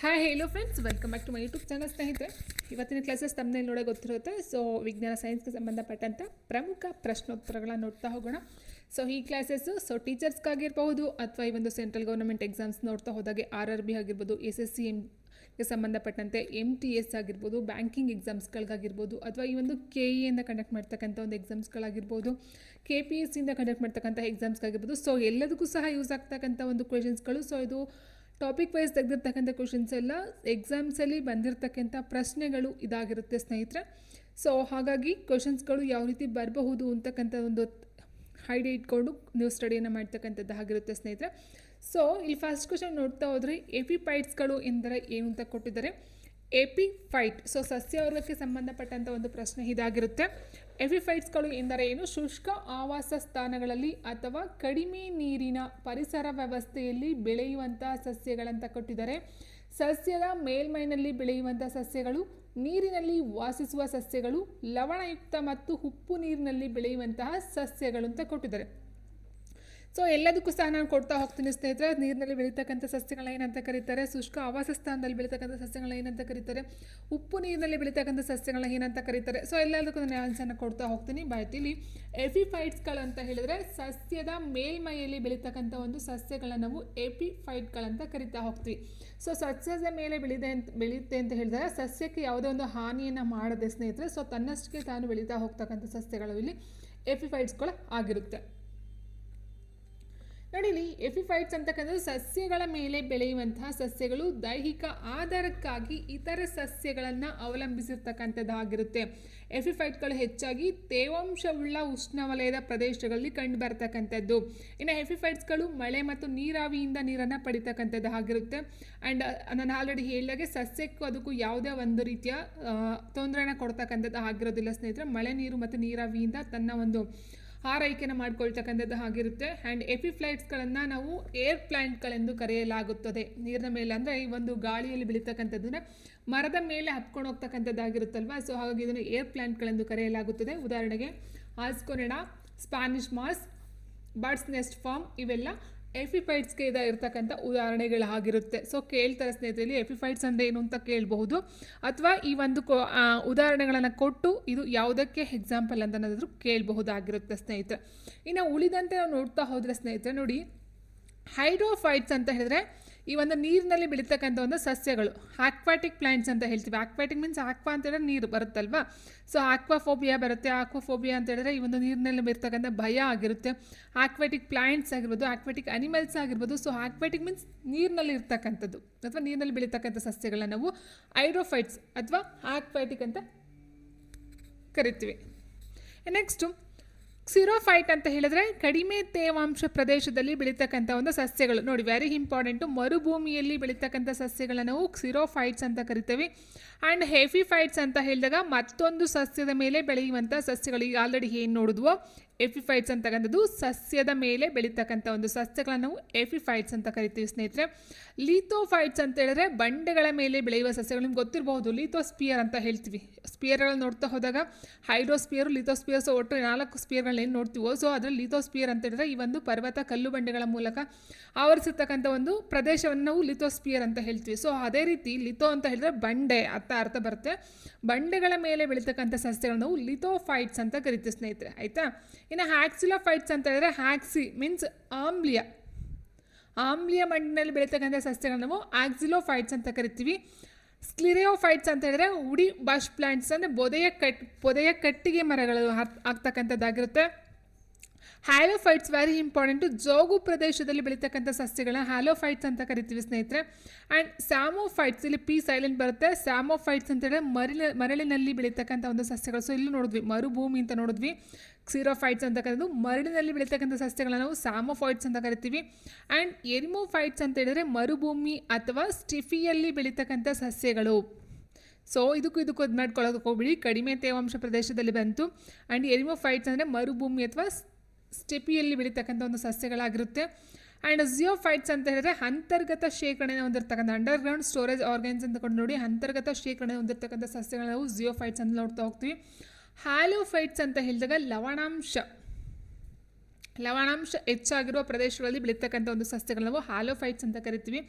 Hi hello friends, welcome back to my YouTube channel. ಸ್ನೇಹಿತರೆ, ಇವತ್ತಿನ classes ತಮ್ಮನೇ ನೋಡೋ ಗೊತ್ತಿರುತ್ತೆ. ಸೊ ವಿಜ್ಞಾನ ಸೈನ್ಸ್ಗೆ ಸಂಬಂಧಪಟ್ಟಂಥ ಪ್ರಮುಖ ಪ್ರಶ್ನೋತ್ತರಗಳನ್ನ ನೋಡ್ತಾ ಹೋಗೋಣ. ಸೊ ಈ ಕ್ಲಾಸಸ್ಸು ಟೀಚರ್ಸ್ಗಾಗಿರ್ಬಹುದು ಅಥವಾ ಈ ಒಂದು ಸೆಂಟ್ರಲ್ ಗೌರ್ಮೆಂಟ್ ಎಕ್ಸಾಮ್ಸ್ ನೋಡ್ತಾ ಹೋದಾಗೆ RRB ಆಗಿರ್ಬೋದು, SSC ಸಂಬಂಧಪಟ್ಟಂತೆ MTS ಆಗಿರ್ಬೋದು, ಬ್ಯಾಂಕಿಂಗ್ ಎಕ್ಸಾಮ್ಸ್ಗಳಿಗಾಗಿರ್ಬೋದು, ಅಥವಾ ಈ ಒಂದು KE ಕಂಡಕ್ಟ್ ಮಾಡ್ತಕ್ಕಂಥ ಒಂದು ಎಕ್ಸಾಮ್ಸ್ಗಳಾಗಿರ್ಬೋದು, KPSC ಕಂಡಕ್ಟ್ ಮಾಡ್ತಕ್ಕಂಥ ಎಕ್ಸಾಮ್ಸ್ಗಾಗಿರ್ಬೋದು. ಸೊ ಎಲ್ಲದಕ್ಕೂ ಸಹ ಯೂಸ್ ಆಗ್ತಕ್ಕಂಥ ಒಂದು ಕ್ವೆಶನ್ಸ್ಗಳು. ಸೊ ಇದು ಟಾಪಿಕ್ ವೈಸ್ ತೆಗೆದಿರ್ತಕ್ಕಂಥ ಕ್ವಶನ್ಸ್ ಎಲ್ಲ ಎಕ್ಸಾಮ್ಸಲ್ಲಿ ಬಂದಿರತಕ್ಕಂಥ ಪ್ರಶ್ನೆಗಳು ಇದಾಗಿರುತ್ತೆ ಸ್ನೇಹಿತರೆ. ಸೊ ಹಾಗಾಗಿ ಕ್ವಶನ್ಸ್ಗಳು ಯಾವ ರೀತಿ ಬರಬಹುದು ಅಂತಕ್ಕಂಥ ಒಂದು ಐಡಿಯಾ ಇಟ್ಕೊಂಡು ನೀವು ಸ್ಟಡಿಯನ್ನು ಮಾಡ್ತಕ್ಕಂಥದ್ದು ಆಗಿರುತ್ತೆ ಸ್ನೇಹಿತರೆ. ಸೊ ಇಲ್ಲಿ ಫಸ್ಟ್ ಕ್ವಶನ್ ನೋಡ್ತಾ ಹೋದರೆ ಎಪಿಫೈಟ್ಸ್ಗಳು ಎಂದರೆ ಏನು ಅಂತ ಕೊಟ್ಟಿದ್ದಾರೆ. ಎಪಿಫೈಟ್, ಸೊ ಸಸ್ಯವರ್ಗಕ್ಕೆ ಸಂಬಂಧಪಟ್ಟಂಥ ಒಂದು ಪ್ರಶ್ನೆ ಇದಾಗಿರುತ್ತೆ. ಎಪಿಫೈಟ್ಸ್ಗಳು ಎಂದರೆ ಏನು? ಶುಷ್ಕ ಆವಾಸ ಸ್ಥಾನಗಳಲ್ಲಿ ಅಥವಾ ಕಡಿಮೆ ನೀರಿನ ಪರಿಸರ ವ್ಯವಸ್ಥೆಯಲ್ಲಿ ಬೆಳೆಯುವಂತಹ ಸಸ್ಯಗಳಂತ ಕೊಟ್ಟಿದ್ದಾರೆ. ಸಸ್ಯದ ಮೇಲ್ಮೈನಲ್ಲಿ ಬೆಳೆಯುವಂಥ ಸಸ್ಯಗಳು, ನೀರಿನಲ್ಲಿ ವಾಸಿಸುವ ಸಸ್ಯಗಳು, ಲವಣಯುಕ್ತ ಮತ್ತು ಉಪ್ಪು ನೀರಿನಲ್ಲಿ ಬೆಳೆಯುವಂತಹ ಸಸ್ಯಗಳು ಅಂತ ಕೊಟ್ಟಿದ್ದಾರೆ. ಸೊ ಎಲ್ಲದಕ್ಕೂ ಸಹ ನಾನು ಕೊಡ್ತಾ ಹೋಗ್ತೀನಿ ಸ್ನೇಹಿತರೆ. ನೀರಿನಲ್ಲಿ ಬೆಳೀತಕ್ಕಂಥ ಸಸ್ಯಗಳನ್ನ ಏನಂತ ಕರೀತಾರೆ? ಶುಷ್ಕ ಆವಾಸ ಸ್ಥಾನದಲ್ಲಿ ಬೆಳೀತಕ್ಕಂಥ ಸಸ್ಯಗಳನ್ನ ಏನಂತ ಕರೀತಾರೆ? ಉಪ್ಪು ನೀರಿನಲ್ಲಿ ಬೆಳೀತಕ್ಕಂಥ ಸಸ್ಯಗಳನ್ನ ಏನಂತ ಕರೀತಾರೆ? ಸೊ ಎಲ್ಲದಕ್ಕೂ ನಾನು ಆನ್ಸರ್ನ ಕೊಡ್ತಾ ಹೋಗ್ತೀನಿ. ಬಾಯ್ತಿಲಿ ಎಪಿಫೈಟ್ಸ್ಗಳಂತ ಹೇಳಿದರೆ ಸಸ್ಯದ ಮೇಲ್ಮೈಯಲ್ಲಿ ಬೆಳೀತಕ್ಕಂಥ ಒಂದು ಸಸ್ಯಗಳನ್ನ ನಾವು ಎಪಿಫೈಟ್ಗಳಂತ ಕರಿತಾ ಹೋಗ್ತೀವಿ. ಸೊ ಸಸ್ಯದ ಮೇಲೆ ಬೆಳೆಯುತ್ತೆ ಅಂತ ಹೇಳಿದರೆ ಸಸ್ಯಕ್ಕೆ ಯಾವುದೇ ಒಂದು ಹಾನಿಯನ್ನು ಮಾಡದೆ ಸ್ನೇಹಿತರೆ, ಸೊ ತನ್ನಷ್ಟಕ್ಕೆ ತಾನು ಬೆಳೀತಾ ಹೋಗ್ತಕ್ಕಂಥ ಸಸ್ಯಗಳು ಇಲ್ಲಿ ಎಪಿಫೈಟ್ಸ್ಗಳು ಆಗಿರುತ್ತೆ. ನೋಡಿ, ಇಲ್ಲಿ ಎಪಿಫೈಟ್ಸ್ ಅಂತಕ್ಕಂಥದ್ದು ಸಸ್ಯಗಳ ಮೇಲೆ ಬೆಳೆಯುವಂತಹ ಸಸ್ಯಗಳು ದೈಹಿಕ ಆಧಾರಕ್ಕಾಗಿ ಇತರ ಸಸ್ಯಗಳನ್ನು ಅವಲಂಬಿಸಿರ್ತಕ್ಕಂಥದ್ದಾಗಿರುತ್ತೆ. ಎಪಿಫೈಟ್ಗಳು ಹೆಚ್ಚಾಗಿ ತೇವಾಂಶವುಳ್ಳ ಉಷ್ಣವಲಯದ ಪ್ರದೇಶಗಳಲ್ಲಿ ಕಂಡು ಬರ್ತಕ್ಕಂಥದ್ದು. ಇನ್ನು ಎಪಿಫೈಟ್ಸ್ಗಳು ಮಳೆ ಮತ್ತು ನೀರಾವಿಯಿಂದ ನೀರನ್ನು ಪಡಿತಕ್ಕಂಥದ್ದು ಆಗಿರುತ್ತೆ. ಆ್ಯಂಡ್ ನಾನು ಆಲ್ರೆಡಿ ಹೇಳಿದಾಗೆ ಸಸ್ಯಕ್ಕೂ ಅದಕ್ಕೂ ಯಾವುದೇ ಒಂದು ರೀತಿಯ ತೊಂದರೆನ ಕೊಡ್ತಕ್ಕಂಥದ್ದು ಆಗಿರೋದಿಲ್ಲ ಸ್ನೇಹಿತರೆ. ಮಳೆ ನೀರು ಮತ್ತು ನೀರಾವಿಯಿಂದ ತನ್ನ ಒಂದು ಆರೈಕೆನ ಮಾಡ್ಕೊಳ್ತಕ್ಕಂಥದ್ದು ಆಗಿರುತ್ತೆ. ಆ್ಯಂಡ್ ಎಪಿಫ್ಲೈಟ್ಸ್ಗಳನ್ನು ನಾವು ಏರ್ ಪ್ಲ್ಯಾಂಟ್ಗಳೆಂದು ಕರೆಯಲಾಗುತ್ತದೆ. ನೀರಿನ ಮೇಲೆ ಅಂದರೆ ಈ ಒಂದು ಗಾಳಿಯಲ್ಲಿ ಬೆಳೀತಕ್ಕಂಥದ್ದನ್ನ ಮರದ ಮೇಲೆ ಹತ್ಕೊಂಡು ಹೋಗ್ತಕ್ಕಂಥದ್ದಾಗಿರುತ್ತಲ್ವ. ಸೊ ಹಾಗಾಗಿ ಇದನ್ನು ಏರ್ ಪ್ಲ್ಯಾಂಟ್ಗಳೆಂದು ಕರೆಯಲಾಗುತ್ತದೆ. ಉದಾಹರಣೆಗೆ ಆಸ್ಕೊನೆಡಾ, Spanish moss, birds nest fern ಇವೆಲ್ಲ ಎಪಿಫೈಟ್ಸ್ಗೆ ಇರ್ತಕ್ಕಂಥ ಉದಾಹರಣೆಗಳಾಗಿರುತ್ತೆ. ಸೊ ಕೇಳ್ತಾರೆ ಸ್ನೇಹಿತರಲ್ಲಿ ಎಪಿಫೈಟ್ಸ್ ಅಂದರೆ ಏನು ಅಂತ ಕೇಳಬಹುದು, ಅಥವಾ ಈ ಒಂದು ಉದಾಹರಣೆಗಳನ್ನು ಕೊಟ್ಟು ಇದು ಯಾವುದಕ್ಕೆ ಎಕ್ಸಾಂಪಲ್ ಅಂತ ಏನಾದರೂ ಕೇಳಬಹುದಾಗಿರುತ್ತೆ ಸ್ನೇಹಿತರೆ. ಇನ್ನು ಉಳಿದಂತೆ ನಾವು ನೋಡ್ತಾ ಹೋದರೆ ಸ್ನೇಹಿತರೆ, ನೋಡಿ ಹೈಡ್ರೋಫೈಟ್ಸ್ ಅಂತ ಹೇಳಿದ್ರೆ ಈ ಒಂದು ನೀರಿನಲ್ಲಿ ಬೆಳೀತಕ್ಕಂಥ ಒಂದು ಸಸ್ಯಗಳು, ಆಕ್ವಾಟಿಕ್ ಪ್ಲಾಂಟ್ಸ್ ಅಂತ ಹೇಳ್ತೀವಿ. ಆಕ್ವಾಟಿಕ್ ಮೀನ್ಸ್ ಆಕ್ವಾ ಅಂತ ಹೇಳಿದ್ರೆ ನೀರು ಬರುತ್ತಲ್ವಾ. ಸೊ ಆಕ್ವಾಫೋಬಿಯಾ ಬರುತ್ತೆ. ಆಕ್ವಾಫೋಬಿಯಾ ಅಂತ ಹೇಳಿದ್ರೆ ಈ ಒಂದು ನೀರಿನಲ್ಲಿ ಬೆಳೀತಕ್ಕಂಥ ಭಯ ಆಗಿರುತ್ತೆ. ಆಕ್ವಾಟಿಕ್ ಪ್ಲಾಂಟ್ಸ್ ಆಗಿರ್ಬೋದು, ಆಕ್ವಾಟಿಕ್ ಅನಿಮಲ್ಸ್ ಆಗಿರ್ಬೋದು. ಸೊ ಆಕ್ವಾಟಿಕ್ ಮೀನ್ಸ್ ನೀರಿನಲ್ಲಿ ಇರ್ತಕ್ಕಂಥದ್ದು ಅಥವಾ ನೀರಿನಲ್ಲಿ ಬೆಳೀತಕ್ಕಂಥ ಸಸ್ಯಗಳನ್ನ ನಾವು ಹೈಡ್ರೋಫೈಟ್ಸ್ ಅಥವಾ ಆಕ್ವಾಟಿಕ್ ಅಂತ ಕರಿತೀವಿ. ನೆಕ್ಸ್ಟು ಕ್ಸಿರೋಫೈಟ್ ಅಂತ ಹೇಳಿದ್ರೆ ಕಡಿಮೆ ತೇವಾಂಶ ಪ್ರದೇಶದಲ್ಲಿ ಬೆಳೀತಕ್ಕಂಥ ಒಂದು ಸಸ್ಯಗಳು. ನೋಡಿ, ವೆರಿ ಇಂಪಾರ್ಟೆಂಟು, ಮರುಭೂಮಿಯಲ್ಲಿ ಬೆಳೀತಕ್ಕಂಥ ಸಸ್ಯಗಳನ್ನು ನಾವು ಕ್ಸಿರೋಫೈಟ್ಸ್ ಅಂತ ಕರಿತೇವೆ. ಆ್ಯಂಡ್ ಎಪಿಫೈಟ್ಸ್ ಅಂತ ಹೇಳಿದಾಗ ಮತ್ತೊಂದು ಸಸ್ಯದ ಮೇಲೆ ಬೆಳೆಯುವಂಥ ಸಸ್ಯಗಳು. ಈಗ ಆಲ್ರೆಡಿ ಏನು ನೋಡಿದ್ವೋ ಎಪಿಫೈಟ್ಸ್ ಅಂತಕ್ಕಂಥದ್ದು ಸಸ್ಯದ ಮೇಲೆ ಬೆಳೀತಕ್ಕಂಥ ಒಂದು ಸಸ್ಯಗಳನ್ನು ನಾವು ಎಪಿಫೈಟ್ಸ್ ಅಂತ ಕರಿತೀವಿ ಸ್ನೇಹಿತರೆ. ಲೀಥೋಫೈಟ್ಸ್ ಅಂತ ಹೇಳಿದ್ರೆ ಬಂಡೆಗಳ ಮೇಲೆ ಬೆಳೆಯುವ ಸಸ್ಯಗಳು. ನಿಮ್ಗೆ ಗೊತ್ತಿರಬಹುದು, ಲೀಥೋಸ್ಪಿಯರ್ ಅಂತ ಹೇಳ್ತೀವಿ. ಸ್ಪಿಯರ್ಗಳು ನೋಡ್ತಾ ಹೋದಾಗ ಹೈಡ್ರೋಸ್ಪಿಯರು, ಲಿಥೋಸ್ಪಿಯರ್ಸ್, ಒಟ್ಟು 4 ಸ್ಪಿಯರ್ಗಳನ್ನ ಏನು ನೋಡ್ತೀವೋ, ಸೊ ಅದರಲ್ಲಿ ಲಿಥೋಸ್ಪಿಯರ್ ಅಂತ ಹೇಳಿದ್ರೆ ಈ ಒಂದು ಪರ್ವತ ಕಲ್ಲು ಬಂಡೆಗಳ ಮೂಲಕ ಆವರಿಸಿರ್ತಕ್ಕಂಥ ಒಂದು ಪ್ರದೇಶವನ್ನು ನಾವು ಲಿಥೋಸ್ಪಿಯರ್ ಅಂತ ಹೇಳ್ತೀವಿ. ಸೊ ಅದೇ ರೀತಿ ಲಿಥೋ ಅಂತ ಹೇಳಿದ್ರೆ ಬಂಡೆ ಅಂತ ಅರ್ಥ ಬರುತ್ತೆ. ಬಂಡೆಗಳ ಮೇಲೆ ಬೆಳೀತಕ್ಕಂಥ ಸಸ್ಯಗಳನ್ನು ನಾವು ಲಿಥೋಫೈಟ್ಸ್ ಅಂತ ಕರಿತೀವಿ ಸ್ನೇಹಿತರೆ, ಆಯಿತಾ. ಇನ್ನು ಹ್ಯಾಕ್ಸಿಲೋಫೈಟ್ಸ್ ಅಂತ ಹೇಳಿದ್ರೆ ಹ್ಯಾಕ್ಸಿ ಮೀನ್ಸ್ ಆಮ್ಲೀಯ ಮಣ್ಣಿನಲ್ಲಿ ಬೆಳೀತಕ್ಕಂಥ ಸಸ್ಯಗಳನ್ನ ನಾವು ಆಕ್ಸಿಲೋಫೈಟ್ಸ್ ಅಂತ ಕರಿತೀವಿ. ಸ್ಕ್ಲಿರಿಯೋಫೈಟ್ಸ್ ಅಂತ ಹೇಳಿದ್ರೆ ಉಡಿ ಬಶ್ ಪ್ಲಾಂಟ್ಸ್ ಅಂದರೆ ಪೊದೆಯ ಕಟ್ಟಿಗೆ ಮರಗಳು ಆಗ್ತಕ್ಕಂಥದ್ದಾಗಿರುತ್ತೆ. ಹ್ಯಾಲೋಫೈಟ್ಸ್ ವೆರಿ ಇಂಪಾರ್ಟೆಂಟು, ಜೋಗು ಪ್ರದೇಶದಲ್ಲಿ ಬೆಳೀತಕ್ಕಂಥ ಸಸ್ಯಗಳನ್ನ ಹ್ಯಾಲೋಫೈಟ್ಸ್ ಅಂತ ಕರಿತೀವಿ ಸ್ನೇಹಿತರೆ. ಆ್ಯಂಡ್ ಸ್ಯಾಮೋಫೈಟ್ಸ್, ಇಲ್ಲಿ ಪಿ ಸೈಲೆಂಟ್ ಬರುತ್ತೆ. ಸ್ಯಾಮೋಫೈಟ್ಸ್ ಅಂತ ಹೇಳಿದ್ರೆ ಮರಳಿನಲ್ಲಿ ಬೆಳೀತಕ್ಕಂಥ ಒಂದು ಸಸ್ಯಗಳು. ಸೊ ಇಲ್ಲಿ ನೋಡಿದ್ವಿ ಮರುಭೂಮಿ ಅಂತ ನೋಡಿದ್ವಿ. ಕ್ಸಿರೋಫೈಟ್ಸ್ ಅಂತ ಕರೆದು ಮರಳಿನಲ್ಲಿ ಬೆಳೀತಕ್ಕಂಥ ಸಸ್ಯಗಳನ್ನ ನಾವು ಸ್ಯಾಮೋಫೈಟ್ಸ್ ಅಂತ ಕರಿತೀವಿ. ಆ್ಯಂಡ್ ಎರಿಮೋಫೈಟ್ಸ್ ಅಂತ ಹೇಳಿದ್ರೆ ಮರುಭೂಮಿ ಅಥವಾ ಸ್ಟಿಫಿಯಲ್ಲಿ ಬೆಳೀತಕ್ಕಂಥ ಸಸ್ಯಗಳು. ಸೊ ಇದಕ್ಕೂ ಇದು ಮಾಡ್ಕೊಳ್ಳೋದಕ್ಕೆ ಹೋಗ್ಬಿಡಿ, ಕಡಿಮೆ ತೇವಾಂಶ ಪ್ರದೇಶದಲ್ಲಿ ಬಂತು. ಆ್ಯಂಡ್ ಎರಿಮೋಫೈಟ್ಸ್ ಅಂದರೆ ಮರುಭೂಮಿ ಅಥವಾ ಸ್ಟೆಪಿಯಲ್ಲಿ ಬೆಳೀತಕ್ಕಂಥ ಒಂದು ಸಸ್ಯಗಳಾಗಿರುತ್ತೆ. ಆ್ಯಂಡ್ ಜಿಯೋಫೈಟ್ಸ್ ಅಂತ ಹೇಳಿದ್ರೆ ಅಂತರ್ಗತ ಶೇಖರಣೆ ಹೊಂದಿರ್ತಕ್ಕಂಥ ಅಂಡರ್ಗ್ರೌಂಡ್ ಸ್ಟೋರೇಜ್ ಆರ್ಗನ್ಸ್ ಅಂತ ಕೊಂಡು ನೋಡಿ, ಅಂತರ್ಗತ ಶೇಖರಣೆ ಹೊಂದಿರ್ತಕ್ಕಂಥ ಸಸ್ಯಗಳನ್ನ ನಾವು ಜಿಯೋಫೈಟ್ಸ್ ಅಂತ ನೋಡ್ತಾ ಹೋಗ್ತೀವಿ. ಹ್ಯಾಲೋಫೈಟ್ಸ್ ಅಂತ ಹೇಳಿದಾಗ ಲವಣಾಂಶ ಲವಣಾಂಶ ಹೆಚ್ಚಾಗಿರುವ ಪ್ರದೇಶಗಳಲ್ಲಿ ಬೆಳೀತಕ್ಕಂಥ ಒಂದು ಸಸ್ಯಗಳು ನಾವು ಹಾಲೋಫೈಟ್ಸ್ ಅಂತ ಕರಿತೀವಿ.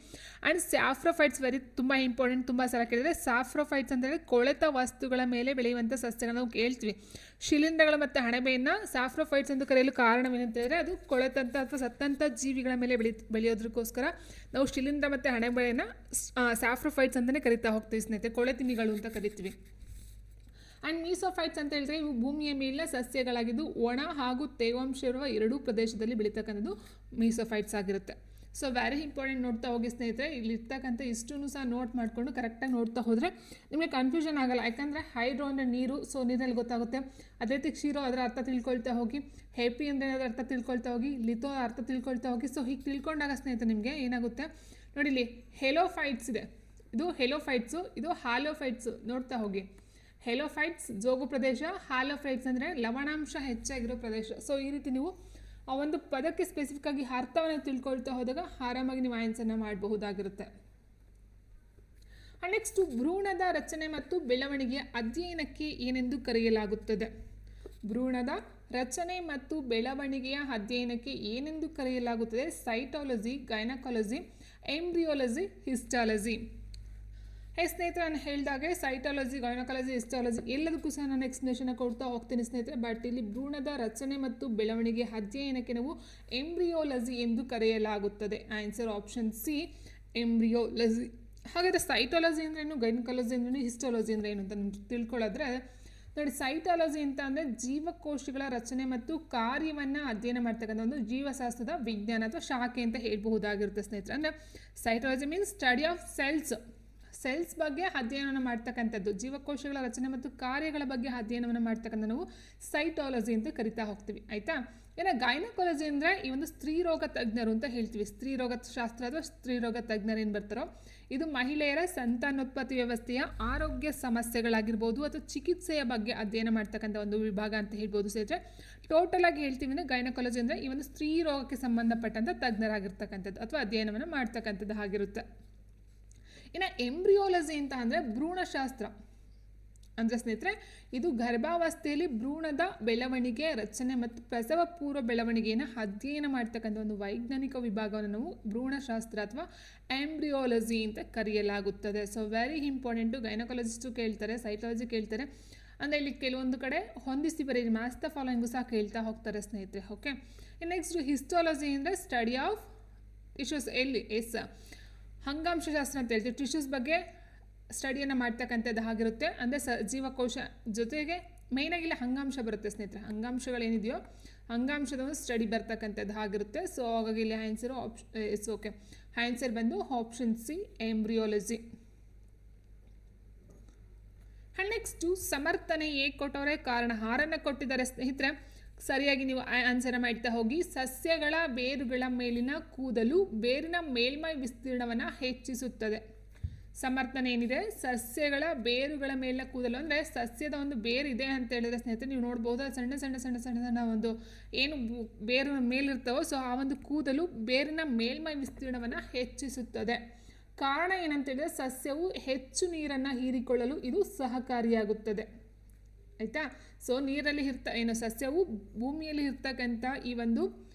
ಆ್ಯಂಡ್ ಸ್ಯಾಫ್ರೋಫೈಟ್ಸ್ ತುಂಬ ಇಂಪಾರ್ಟೆಂಟ್, ತುಂಬ ಸಲ ಕೇಳಿದರೆ. ಸಾಫ್ರೋಫೈಟ್ಸ್ ಅಂತ ಹೇಳಿದ್ರೆ ಕೊಳೆತ ವಸ್ತುಗಳ ಮೇಲೆ ಬೆಳೆಯುವಂಥ ಸಸ್ಯಗಳನ್ನ ನಾವು ಕೇಳ್ತೀವಿ. ಶಿಲೀಂಧ್ರಗಳು ಮತ್ತು ಅಣಬೆಯನ್ನು ಸಾಫ್ರೋಫೈಟ್ಸ್ ಎಂದು ಕರೆಯಲು ಕಾರಣವೇನಂತ ಹೇಳಿದ್ರೆ ಅದು ಕೊಳೆತಂಥ ಅಥವಾ ಸತ್ತಂಥ ಜೀವಿಗಳ ಮೇಲೆ ಬೆಳೆಯೋದಕ್ಕೋಸ್ಕರ ನಾವು ಶಿಲೀಂಧ್ರ ಮತ್ತು ಅಣಬೆಯನ್ನು ಸಾಫ್ರೋಫೈಟ್ಸ್ ಅಂತಲೇ ಕರಿತಾ ಹೋಗ್ತೀವಿ ಸ್ನೇಹಿತರೆ, ಕೊಳೆತಿಮಿಗಳು ಅಂತ ಕರಿತೀವಿ. ಆ್ಯಂಡ್ ಮೀಸೋಫೈಟ್ಸ್ ಅಂತ ಹೇಳಿದ್ರೆ ಇವು ಭೂಮಿಯ ಮೇಲಿನ ಸಸ್ಯಗಳಾಗಿದ್ದು ಒಣ ಹಾಗೂ ತೇವಾಂಶ ಇರುವ ಎರಡೂ ಪ್ರದೇಶದಲ್ಲಿ ಬೆಳೀತಕ್ಕಂಥದ್ದು ಮೀಸೋಫೈಟ್ಸ್ ಆಗಿರುತ್ತೆ. ಸೊ ವೆರಿ ಇಂಪಾರ್ಟೆಂಟ್, ನೋಡ್ತಾ ಹೋಗಿ ಸ್ನೇಹಿತರೆ. ಇಲ್ಲಿರ್ತಕ್ಕಂಥ ಇಷ್ಟೂ ಸಹ ನೋಟ್ ಮಾಡಿಕೊಂಡು ಕರೆಕ್ಟಾಗಿ ನೋಡ್ತಾ ಹೋದರೆ ನಿಮಗೆ ಕನ್ಫ್ಯೂಷನ್ ಆಗಲ್ಲ. ಯಾಕಂದರೆ ಹೈಡ್ರೋ ಅಂದರೆ ನೀರು, ಸೊ ನೀರಲ್ಲಿ ಗೊತ್ತಾಗುತ್ತೆ. ಅದೇ ರೀತಿ ಕ್ಷೀರೋ ಅದರ ಅರ್ಥ ತಿಳ್ಕೊಳ್ತಾ ಹೋಗಿ, ಹೆಪಿ ಅಂದರೆ ಅದರ ಅರ್ಥ ತಿಳ್ಕೊಳ್ತಾ ಹೋಗಿ, ಲಿಥೋ ಅರ್ಥ ತಿಳ್ಕೊಳ್ತಾ ಹೋಗಿ. ಸೊ ಹೀಗೆ ತಿಳ್ಕೊಂಡಾಗ ಸ್ನೇಹಿತರೆ ನಿಮಗೆ ಏನಾಗುತ್ತೆ ನೋಡಿ, ಇಲ್ಲಿ ಹೆಲೋಫೈಟ್ಸ್ ಇದೆ, ಇದು ಹೆಲೋಫೈಟ್ಸು, ಇದು ಹಾಲೋಫೈಟ್ಸು. ನೋಡ್ತಾ ಹೋಗಿ, ಹೆಲೋಫೈಟ್ಸ್ ಜೋಗು ಪ್ರದೇಶ, ಹಾಲೋಫೈಟ್ಸ್ ಅಂದರೆ ಲವಣಾಂಶ ಹೆಚ್ಚಾಗಿರೋ ಪ್ರದೇಶ. ಸೊ ಈ ರೀತಿ ನೀವು ಆ ಒಂದು ಪದಕ್ಕೆ ಸ್ಪೆಸಿಫಿಕ್ ಆಗಿ ಅರ್ಥವನ್ನು ತಿಳ್ಕೊಳ್ತಾ ಹೋದಾಗ ಆರಾಮಾಗಿ ನೀವು ಆನ್ಸರ್ನ ಮಾಡಬಹುದಾಗಿರುತ್ತೆ. ನೆಕ್ಸ್ಟು ಭ್ರೂಣದ ರಚನೆ ಮತ್ತು ಬೆಳವಣಿಗೆಯ ಅಧ್ಯಯನಕ್ಕೆ ಏನೆಂದು ಕರೆಯಲಾಗುತ್ತದೆ? ಭ್ರೂಣದ ರಚನೆ ಮತ್ತು ಬೆಳವಣಿಗೆಯ ಅಧ್ಯಯನಕ್ಕೆ ಏನೆಂದು ಕರೆಯಲಾಗುತ್ತದೆ? Cytology, gynaecology, embryology, histology. ಸ್ನೇಹಿತರೆ, ನಾನು ಹೇಳಿದಾಗೆ ಸೈಟಾಲಜಿ, ಗೈನಕಾಲಜಿ, ಹಿಸ್ಟಾಲಜಿ ಎಲ್ಲದಕ್ಕೂ ಸಹ ನಾನು ಎಕ್ಸ್ಪ್ಲನೇಷನ್ ಕೊಡ್ತಾ ಹೋಗ್ತೀನಿ ಸ್ನೇಹಿತರೆ. ಬಟ್ ಇಲ್ಲಿ ಭ್ರೂಣದ ರಚನೆ ಮತ್ತು ಬೆಳವಣಿಗೆ ಅಧ್ಯಯನಕ್ಕೆ ನಾವು ಎಂಬ್ರಿಯಾಲಜಿ ಎಂದು ಕರೆಯಲಾಗುತ್ತದೆ. Answer option C, embryology. ಹಾಗಾದರೆ ಸೈಟಾಲಜಿ ಅಂದ್ರೇನು, ಗೈನಕಾಲಜಿ ಅಂದ್ರೇನು, ಹಿಸ್ಟಾಲಜಿ ಅಂದ್ರೆ ಏನು ಅಂತ ನಿಮ್ಗೆ ತಿಳ್ಕೊಳ್ಳೋದ್ರೆ ನೋಡಿ, ಸೈಟಾಲಜಿ ಅಂತ ಅಂದರೆ ಜೀವಕೋಶಗಳ ರಚನೆ ಮತ್ತು ಕಾರ್ಯವನ್ನು ಅಧ್ಯಯನ ಮಾಡ್ತಕ್ಕಂಥ ಒಂದು ಜೀವಶಾಸ್ತ್ರದ ವಿಜ್ಞಾನ ಅಥವಾ ಶಾಖೆ ಅಂತ ಹೇಳ್ಬಹುದಾಗಿರುತ್ತೆ ಸ್ನೇಹಿತರೆ. ಅಂದರೆ cytology means study of cells ಬಗ್ಗೆ ಅಧ್ಯಯನವನ್ನು ಮಾಡ್ತಕ್ಕಂಥದ್ದು, ಜೀವಕೋಶಗಳ ರಚನೆ ಮತ್ತು ಕಾರ್ಯಗಳ ಬಗ್ಗೆ ಅಧ್ಯಯನವನ್ನು ಮಾಡ್ತಕ್ಕಂಥ ನಾವು ಸೈಟಾಲಜಿ ಅಂತ ಕರಿತಾ ಹೋಗ್ತೀವಿ. ಆಯಿತಾ? ಇನ್ನು ಗೈನಕಾಲಜಿ ಅಂದರೆ ಈ ಒಂದು ಸ್ತ್ರೀರೋಗ ತಜ್ಞರು ಅಂತ ಹೇಳ್ತೀವಿ. ಸ್ತ್ರೀರೋಗ ಶಾಸ್ತ್ರ ಅಥವಾ ಸ್ತ್ರೀರೋಗ ತಜ್ಞರು ಏನು ಬರ್ತಾರೋ ಇದು ಮಹಿಳೆಯರ ಸಂತಾನೋತ್ಪತ್ತಿ ವ್ಯವಸ್ಥೆಯ ಆರೋಗ್ಯ ಸಮಸ್ಯೆಗಳಾಗಿರ್ಬೋದು ಅಥವಾ ಚಿಕಿತ್ಸೆಯ ಬಗ್ಗೆ ಅಧ್ಯಯನ ಮಾಡ್ತಕ್ಕಂಥ ಒಂದು ವಿಭಾಗ ಅಂತ ಹೇಳ್ಬೋದು ಸ್ನೇಹಿತರೆ. ಟೋಟಲ್ ಆಗಿ ಹೇಳ್ತೀವಿ ಅಂದರೆ ಗೈನಕಾಲಜಿ ಅಂದರೆ ಈ ಒಂದು ಸ್ತ್ರೀರೋಗಕ್ಕೆ ಸಂಬಂಧಪಟ್ಟಂಥ ತಜ್ಞರಾಗಿರ್ತಕ್ಕಂಥದ್ದು ಅಥವಾ ಅಧ್ಯಯನವನ್ನು ಮಾಡ್ತಕ್ಕಂಥದ್ದು ಆಗಿರುತ್ತೆ. ಇನ್ನು ಎಂಬ್ರಿಯಾಲಜಿ ಅಂತ ಅಂದರೆ ಭ್ರೂಣಶಾಸ್ತ್ರ ಅಂದರೆ ಸ್ನೇಹಿತರೆ ಇದು ಗರ್ಭಾವಸ್ಥೆಯಲ್ಲಿ ಭ್ರೂಣದ ಬೆಳವಣಿಗೆ, ರಚನೆ ಮತ್ತು ಪ್ರಸವ ಪೂರ್ವ ಬೆಳವಣಿಗೆಯನ್ನು ಅಧ್ಯಯನ ಮಾಡ್ತಕ್ಕಂಥ ಒಂದು ವೈಜ್ಞಾನಿಕ ವಿಭಾಗವನ್ನು ನಾವು ಭ್ರೂಣಶಾಸ್ತ್ರ ಅಥವಾ ಎಂಬ್ರಿಯಾಲಜಿ ಅಂತ ಕರೆಯಲಾಗುತ್ತದೆ. So very important. ಗೈನಕಾಲಜಿಸ್ಟು ಕೇಳ್ತಾರೆ, ಸೈಟಾಲಜಿ ಕೇಳ್ತಾರೆ. ಅಂದರೆ ಇಲ್ಲಿ ಕೆಲವೊಂದು ಕಡೆ ಹೊಂದಿಸಿ ಬರೀ ಮ್ಯಾಚ್ ದ ಫಾಲೋಯಿಂಗು ಸಹ ಕೇಳ್ತಾ ಹೋಗ್ತಾರೆ ಸ್ನೇಹಿತರೆ. ಓಕೆ, ನೆಕ್ಸ್ಟ್ ಹಿಸ್ಟಾಲಜಿ ಅಂದರೆ ಸ್ಟಡಿ ಆಫ್ ಟಿಶ್ಯೂಸ್. ಎಲ್ಲಿ ಅಂಗಾಂಶಶಾಸ್ತ್ರ ಅಂತ ಹೇಳ್ತೀವಿ. ಟಿಶ್ಯೂಸ್ ಬಗ್ಗೆ ಸ್ಟಡಿಯನ್ನು ಮಾಡ್ತಕ್ಕಂಥದ್ದು ಆಗಿರುತ್ತೆ. ಅಂದರೆ ಜೀವಕೋಶ ಜೊತೆಗೆ ಮೇಯ್ನಾಗಿ ಇಲ್ಲಿ ಅಂಗಾಂಶ ಬರುತ್ತೆ ಸ್ನೇಹಿತರೆ. ಅಂಗಾಂಶಗಳೇನಿದೆಯೋ ಅಂಗಾಂಶದ ಒಂದು ಸ್ಟಡಿ ಬರ್ತಕ್ಕಂಥದ್ದು ಆಗಿರುತ್ತೆ. ಸೊ ಹಾಗಾಗಿ ಇಲ್ಲಿ ಆನ್ಸರ್ ಬಂದು ಆಪ್ಷನ್ ಸಿ, ಎಂಬ್ರಿಯಾಲಜಿ. ನೆಕ್ಸ್ಟು ಸಮರ್ಥನೆ ಹೇಗೆ ಕೊಟ್ಟವರೇ? ಕಾರಣ 6 ಕೊಟ್ಟಿದ್ದಾರೆ ಸ್ನೇಹಿತರೆ. ಸರಿಯಾಗಿ ನೀವು ಆನ್ಸರ್ ಮಾಡ್ತಾ ಹೋಗಿ. ಸಸ್ಯಗಳ ಬೇರುಗಳ ಮೇಲಿನ ಕೂದಲು ಬೇರಿನ ಮೇಲ್ಮೈ ವಿಸ್ತೀರ್ಣವನ್ನು ಹೆಚ್ಚಿಸುತ್ತದೆ. ಸಮರ್ಥನೆ ಏನಿದೆ? ಸಸ್ಯಗಳ ಬೇರುಗಳ ಮೇಲಿನ ಕೂದಲು ಅಂದರೆ ಸಸ್ಯದ ಒಂದು ಬೇರಿದೆ ಅಂತ ಹೇಳಿದ್ರೆ ಸ್ನೇಹಿತರೆ ನೀವು ನೋಡ್ಬೋದು, ಸಣ್ಣ ಸಣ್ಣ ಸಣ್ಣ ಸಣ್ಣ ಸಣ್ಣ ಒಂದು ಏನು ಬೇರು ಮೇಲಿರ್ತಾವೋ, ಸೊ ಆ ಒಂದು ಕೂದಲು ಬೇರಿನ ಮೇಲ್ಮೈ ವಿಸ್ತೀರ್ಣವನ್ನು ಹೆಚ್ಚಿಸುತ್ತದೆ. ಕಾರಣ ಏನಂತೇಳಿದ್ರೆ ಸಸ್ಯವು ಹೆಚ್ಚು ನೀರನ್ನು ಹೀರಿಕೊಳ್ಳಲು ಇದು ಸಹಕಾರಿಯಾಗುತ್ತದೆ. ಆಯಿತಾ? ಸೊ ನೀರಲ್ಲಿ ಸಸ್ಯವು ಭೂಮಿಯಲ್ಲಿ ಇರ್ತಕ್ಕಂಥ ಈ ಒಂದು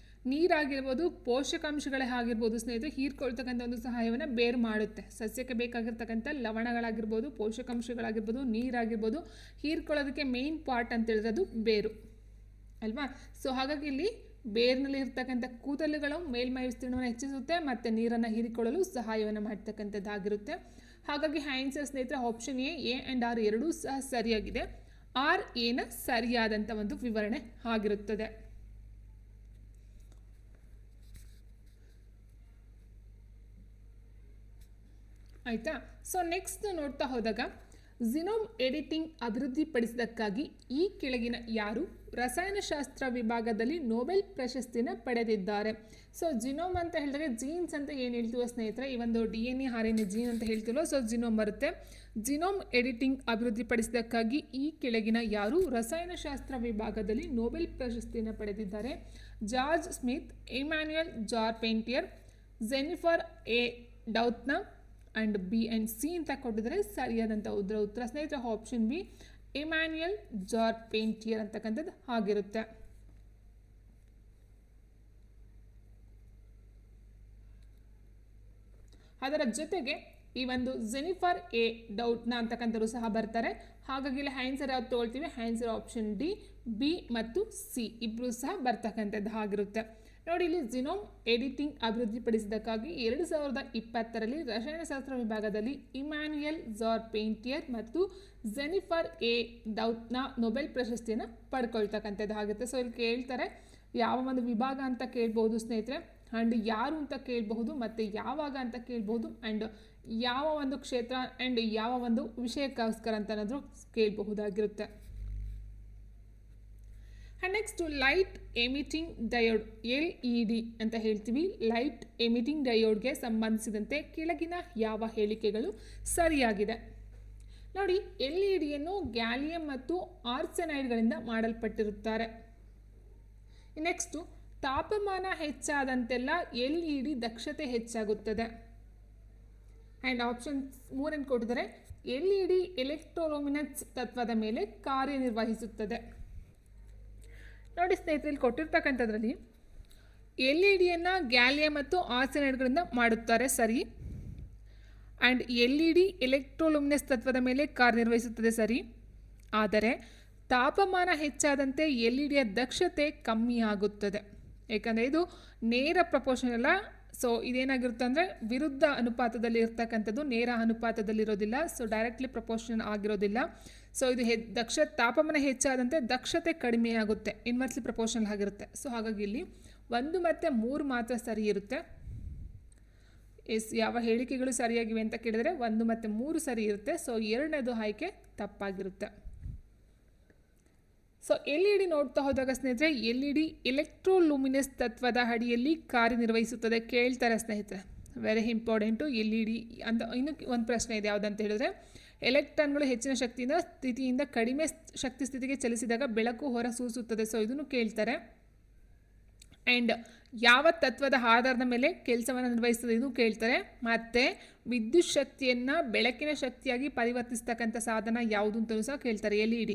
ನೀರಾಗಿರ್ಬೋದು, ಪೋಷಕಾಂಶಗಳೇ ಆಗಿರ್ಬೋದು ಸ್ನೇಹಿತರೆ, ಹೀರ್ಕೊಳ್ತಕ್ಕಂಥ ಒಂದು ಸಹಾಯವನ್ನು ಬೇರು ಮಾಡುತ್ತೆ. ಸಸ್ಯಕ್ಕೆ ಬೇಕಾಗಿರ್ತಕ್ಕಂಥ ಲವಣಗಳಾಗಿರ್ಬೋದು, ಪೋಷಕಾಂಶಗಳಾಗಿರ್ಬೋದು, ನೀರಾಗಿರ್ಬೋದು, ಹೀರ್ಕೊಳ್ಳೋದಕ್ಕೆ ಮೇನ್ ಪಾರ್ಟ್ ಅಂತ ಹೇಳಿದ್ರೆ ಅದು ಬೇರು ಅಲ್ವಾ? ಸೊ ಹಾಗಾಗಿ ಇಲ್ಲಿ ಬೇರಿನಲ್ಲಿ ಇರ್ತಕ್ಕಂಥ ಕೂದಲುಗಳು ಮೇಲ್ಮೈ ವಿಸ್ತೀರ್ಣವನ್ನು ಹೆಚ್ಚಿಸುತ್ತೆ ಮತ್ತು ನೀರನ್ನು ಹೀರಿಕೊಳ್ಳಲು ಸಹಾಯವನ್ನು ಮಾಡ್ತಕ್ಕಂಥದ್ದಾಗಿರುತ್ತೆ. ಹಾಗಾಗಿ ಆನ್ಸರ್ ಸ್ನೇಹಿತರೆ ಆಪ್ಷನ್ ಎ ಆ್ಯಂಡ್ ಆರ್ ಎರಡೂ ಸಹ ಸರಿಯಾಗಿದೆ. ಆರ್ ಏನ ಸರಿಯಾದಂಥ ಒಂದು ವಿವರಣೆ ಆಗಿರುತ್ತದೆ. ಆಯಿತಾ? ಸೊ ನೆಕ್ಸ್ಟ್ ನೋಡ್ತಾ ಹೋದಾಗ ಜಿನೋಮ್ ಎಡಿಟಿಂಗ್ ಅಭಿವೃದ್ಧಿಪಡಿಸಿದ್ದಕ್ಕಾಗಿ ಈ ಕೆಳಗಿನ ಯಾರು ರಸಾಯನಶಾಸ್ತ್ರ ವಿಭಾಗದಲ್ಲಿ ನೊಬೆಲ್ ಪ್ರಶಸ್ತಿಯನ್ನು ಪಡೆದಿದ್ದಾರೆ? ಸೊ ಜಿನೋಮ್ ಅಂತ ಹೇಳಿದ್ರೆ ಜೀನ್ಸ್ ಅಂತ ಏನು ಹೇಳ್ತೀವೋ ಸ್ನೇಹಿತರೆ, ಈ ಒಂದು DNA RNA ಜೀನ್ ಅಂತ ಹೇಳ್ತೀವೋ, ಸೊ ಜಿನೋಮ್ ಬರುತ್ತೆ. ಜಿನೋಮ್ ಎಡಿಟಿಂಗ್ ಅಭಿವೃದ್ಧಿಪಡಿಸಿದ್ದಕ್ಕಾಗಿ ಈ ಕೆಳಗಿನ ಯಾರು ರಸಾಯನಶಾಸ್ತ್ರ ವಿಭಾಗದಲ್ಲಿ ನೊಬೆಲ್ ಪ್ರಶಸ್ತಿಯನ್ನು ಪಡೆದಿದ್ದಾರೆ? George Smith, Emmanuelle Charpentier, Jennifer A Doudna and B and C ಅಂತ ಕೊಟ್ಟಿದ್ದಾರೆ. ಸರಿಯಾದಂಥ ಉತ್ತರ ಸ್ನೇಹಿತರೆ ಆಪ್ಷನ್ ಬಿ, ಇಮ್ಯಾನ್ಯುಯಲ್ ಜಾರ್ಪೇಂಟಿಯರ್ ಅಂತಕ್ಕಂಥದ್ದು ಆಗಿರುತ್ತೆ. ಅದರ ಜೊತೆಗೆ ಈ ಒಂದು ಜೆನಿಫರ್ ಎ ಡೌಟ್ನ ಅಂತಕ್ಕಂಥವ್ರು ಸಹ ಬರ್ತಾರೆ. ಹಾಗಾಗಿ ಇಲ್ಲಿ ಆನ್ಸರ್ ಯಾವ್ದು ತೊಗೊಳ್ತೀವಿ, ಆನ್ಸರ್ ಆಪ್ಷನ್ ಡಿ, ಬಿ ಮತ್ತು ಸಿ ಇಬ್ಬರು ಸಹ ಬರ್ತಕ್ಕಂಥದ್ದು ಆಗಿರುತ್ತೆ. ನೋಡಿ, ಇಲ್ಲಿ ಜಿನೋಮ್ ಎಡಿಟಿಂಗ್ ಅಭಿವೃದ್ಧಿಪಡಿಸಿದ್ದಕ್ಕಾಗಿ 2020ರಲ್ಲಿ ರಸಾಯನಶಾಸ್ತ್ರ ವಿಭಾಗದಲ್ಲಿ ಇಮ್ಯಾನ್ಯುಯಲ್ ಜಾರ್ಪೇಂಟಿಯರ್ ಮತ್ತು ಜೆನಿಫರ್ ಎ ಡೌಟ್ನ ನೊಬೆಲ್ ಪ್ರಶಸ್ತಿಯನ್ನು ಪಡ್ಕೊಳ್ತಕ್ಕಂಥದ್ದು ಆಗುತ್ತೆ. ಸೊ ಇಲ್ಲಿ ಕೇಳ್ತಾರೆ ಯಾವ ಒಂದು ವಿಭಾಗ ಅಂತ ಕೇಳ್ಬೋದು ಸ್ನೇಹಿತರೆ, ಆ್ಯಂಡ್ ಯಾರು ಅಂತ ಕೇಳಬಹುದು, ಮತ್ತು ಯಾವಾಗ ಅಂತ ಕೇಳ್ಬೋದು, ಆ್ಯಂಡ್ ಯಾವ ಒಂದು ಕ್ಷೇತ್ರ ಆ್ಯಂಡ್ ಯಾವ ಒಂದು ವಿಷಯಕ್ಕೋಸ್ಕರ ಅಂತ ಏನಾದರೂ ಕೇಳಬಹುದಾಗಿರುತ್ತೆ. And next light emitting diode LED ಅಂತ ಹೇಳ್ತೀವಿ. ಲೈಟ್ ಎಮಿಟಿಂಗ್ ಡಯೋಡ್ಗೆ ಸಂಬಂಧಿಸಿದಂತೆ ಕೆಳಗಿನ ಯಾವ ಹೇಳಿಕೆಗಳು ಸರಿಯಾಗಿದೆ? ನೋಡಿ, LEDಯನ್ನು ಗ್ಯಾಲಿಯಂ ಮತ್ತು ಆರ್ಸೆನೈಡ್ಗಳಿಂದ ಮಾಡಲ್ಪಟ್ಟಿರುತ್ತಾರೆ. ನೆಕ್ಸ್ಟು ತಾಪಮಾನ ಹೆಚ್ಚಾದಂತೆಲ್ಲ LED ದಕ್ಷತೆ ಹೆಚ್ಚಾಗುತ್ತದೆ. ಆ್ಯಂಡ್ ಆಪ್ಷನ್ 3 ಕೊಟ್ಟಿದ್ದಾರೆ, LED ಎಲೆಕ್ಟ್ರೋಲುಮಿನೆನ್ಸ್ ತತ್ವದ ಮೇಲೆ ಕಾರ್ಯನಿರ್ವಹಿಸುತ್ತದೆ. ನೋಡಿ ಸ್ನೇಹಿತರೆ, ಇಲ್ಲಿ ಕೊಟ್ಟಿರ್ತಕ್ಕಂಥದ್ರಲ್ಲಿ LEDಯನ್ನು ಗ್ಯಾಲಿಯಂ ಮತ್ತು ಆರ್ಸೆನೈಡ್ಗಳಿಂದ ಮಾಡುತ್ತಾರೆ, ಸರಿ. ಆ್ಯಂಡ್ LED ಎಲೆಕ್ಟ್ರೋಲುಮಿನೆನ್ಸ್ ತತ್ವದ ಮೇಲೆ ಕಾರ್ಯನಿರ್ವಹಿಸುತ್ತದೆ, ಸರಿ. ಆದರೆ ತಾಪಮಾನ ಹೆಚ್ಚಾದಂತೆ LEDಯ ದಕ್ಷತೆ ಕಮ್ಮಿ ಆಗುತ್ತದೆ, ಏಕೆಂದರೆ ಇದು ನೇರ ಪ್ರಪೋರ್ಷನಲ್ಲ. ಸೊ ಇದೇನಾಗಿರುತ್ತೆ ಅಂದರೆ ವಿರುದ್ಧ ಅನುಪಾತದಲ್ಲಿ ಇರ್ತಕ್ಕಂಥದ್ದು, ನೇರ ಅನುಪಾತದಲ್ಲಿರೋದಿಲ್ಲ. ಸೊ ಡೈರೆಕ್ಟ್ಲಿ ಪ್ರಪೋರ್ಷನ್ ಆಗಿರೋದಿಲ್ಲ. ಸೊ ಇದು ತಾಪಮಾನ ಹೆಚ್ಚಾದಂತೆ ದಕ್ಷತೆ ಕಡಿಮೆ ಆಗುತ್ತೆ, ಇನ್ವರ್ಸ್ಲಿ ಪ್ರಪೋರ್ಷನಲ್ ಆಗಿರುತ್ತೆ. ಸೊ ಹಾಗಾಗಿ ಇಲ್ಲಿ 1 ಮತ್ತು 3 ಮಾತ್ರ ಸರಿ ಇರುತ್ತೆ. ಯಾವ ಹೇಳಿಕೆಗಳು ಸರಿಯಾಗಿವೆ ಅಂತ ಕೇಳಿದರೆ 1 ಮತ್ತು 3 ಸರಿ ಇರುತ್ತೆ. ಸೊ 2ನೇದು ಆಯ್ಕೆ ತಪ್ಪಾಗಿರುತ್ತೆ. ಸೊ LED ನೋಡ್ತಾ ಹೋದಾಗ ಸ್ನೇಹಿತರೆ, LED ಎಲೆಕ್ಟ್ರೋಲುಮಿನೆನ್ಸ್ ತತ್ವದ ಅಡಿಯಲ್ಲಿ ಕಾರ್ಯನಿರ್ವಹಿಸುತ್ತದೆ. ಕೇಳ್ತಾರೆ ಸ್ನೇಹಿತರೆ, ವೆರಿ ಇಂಪಾರ್ಟೆಂಟು. LED ಅಂತ ಇನ್ನೂ ಒಂದು ಪ್ರಶ್ನೆ ಇದೆ, ಯಾವುದಂತ ಹೇಳಿದ್ರೆ, ಎಲೆಕ್ಟ್ರಾನ್ಗಳು ಹೆಚ್ಚಿನ ಸ್ಥಿತಿಯಿಂದ ಕಡಿಮೆ ಶಕ್ತಿ ಸ್ಥಿತಿಗೆ ಚಲಿಸಿದಾಗ ಬೆಳಕು ಹೊರ ಸೂಸುತ್ತದೆ. ಸೊ ಇದನ್ನು ಕೇಳ್ತಾರೆ. ಆ್ಯಂಡ್ ಯಾವ ತತ್ವದ ಆಧಾರದ ಮೇಲೆ ಕೆಲಸವನ್ನು ನಿರ್ವಹಿಸ್ತದೆ ಇದು ಕೇಳ್ತಾರೆ. ಮತ್ತು ವಿದ್ಯುತ್ ಶಕ್ತಿಯನ್ನು ಬೆಳಕಿನ ಶಕ್ತಿಯಾಗಿ ಪರಿವರ್ತಿಸ್ತಕ್ಕಂಥ ಸಾಧನ ಯಾವುದು ಅಂತಲೂ ಸಹ ಕೇಳ್ತಾರೆ. LED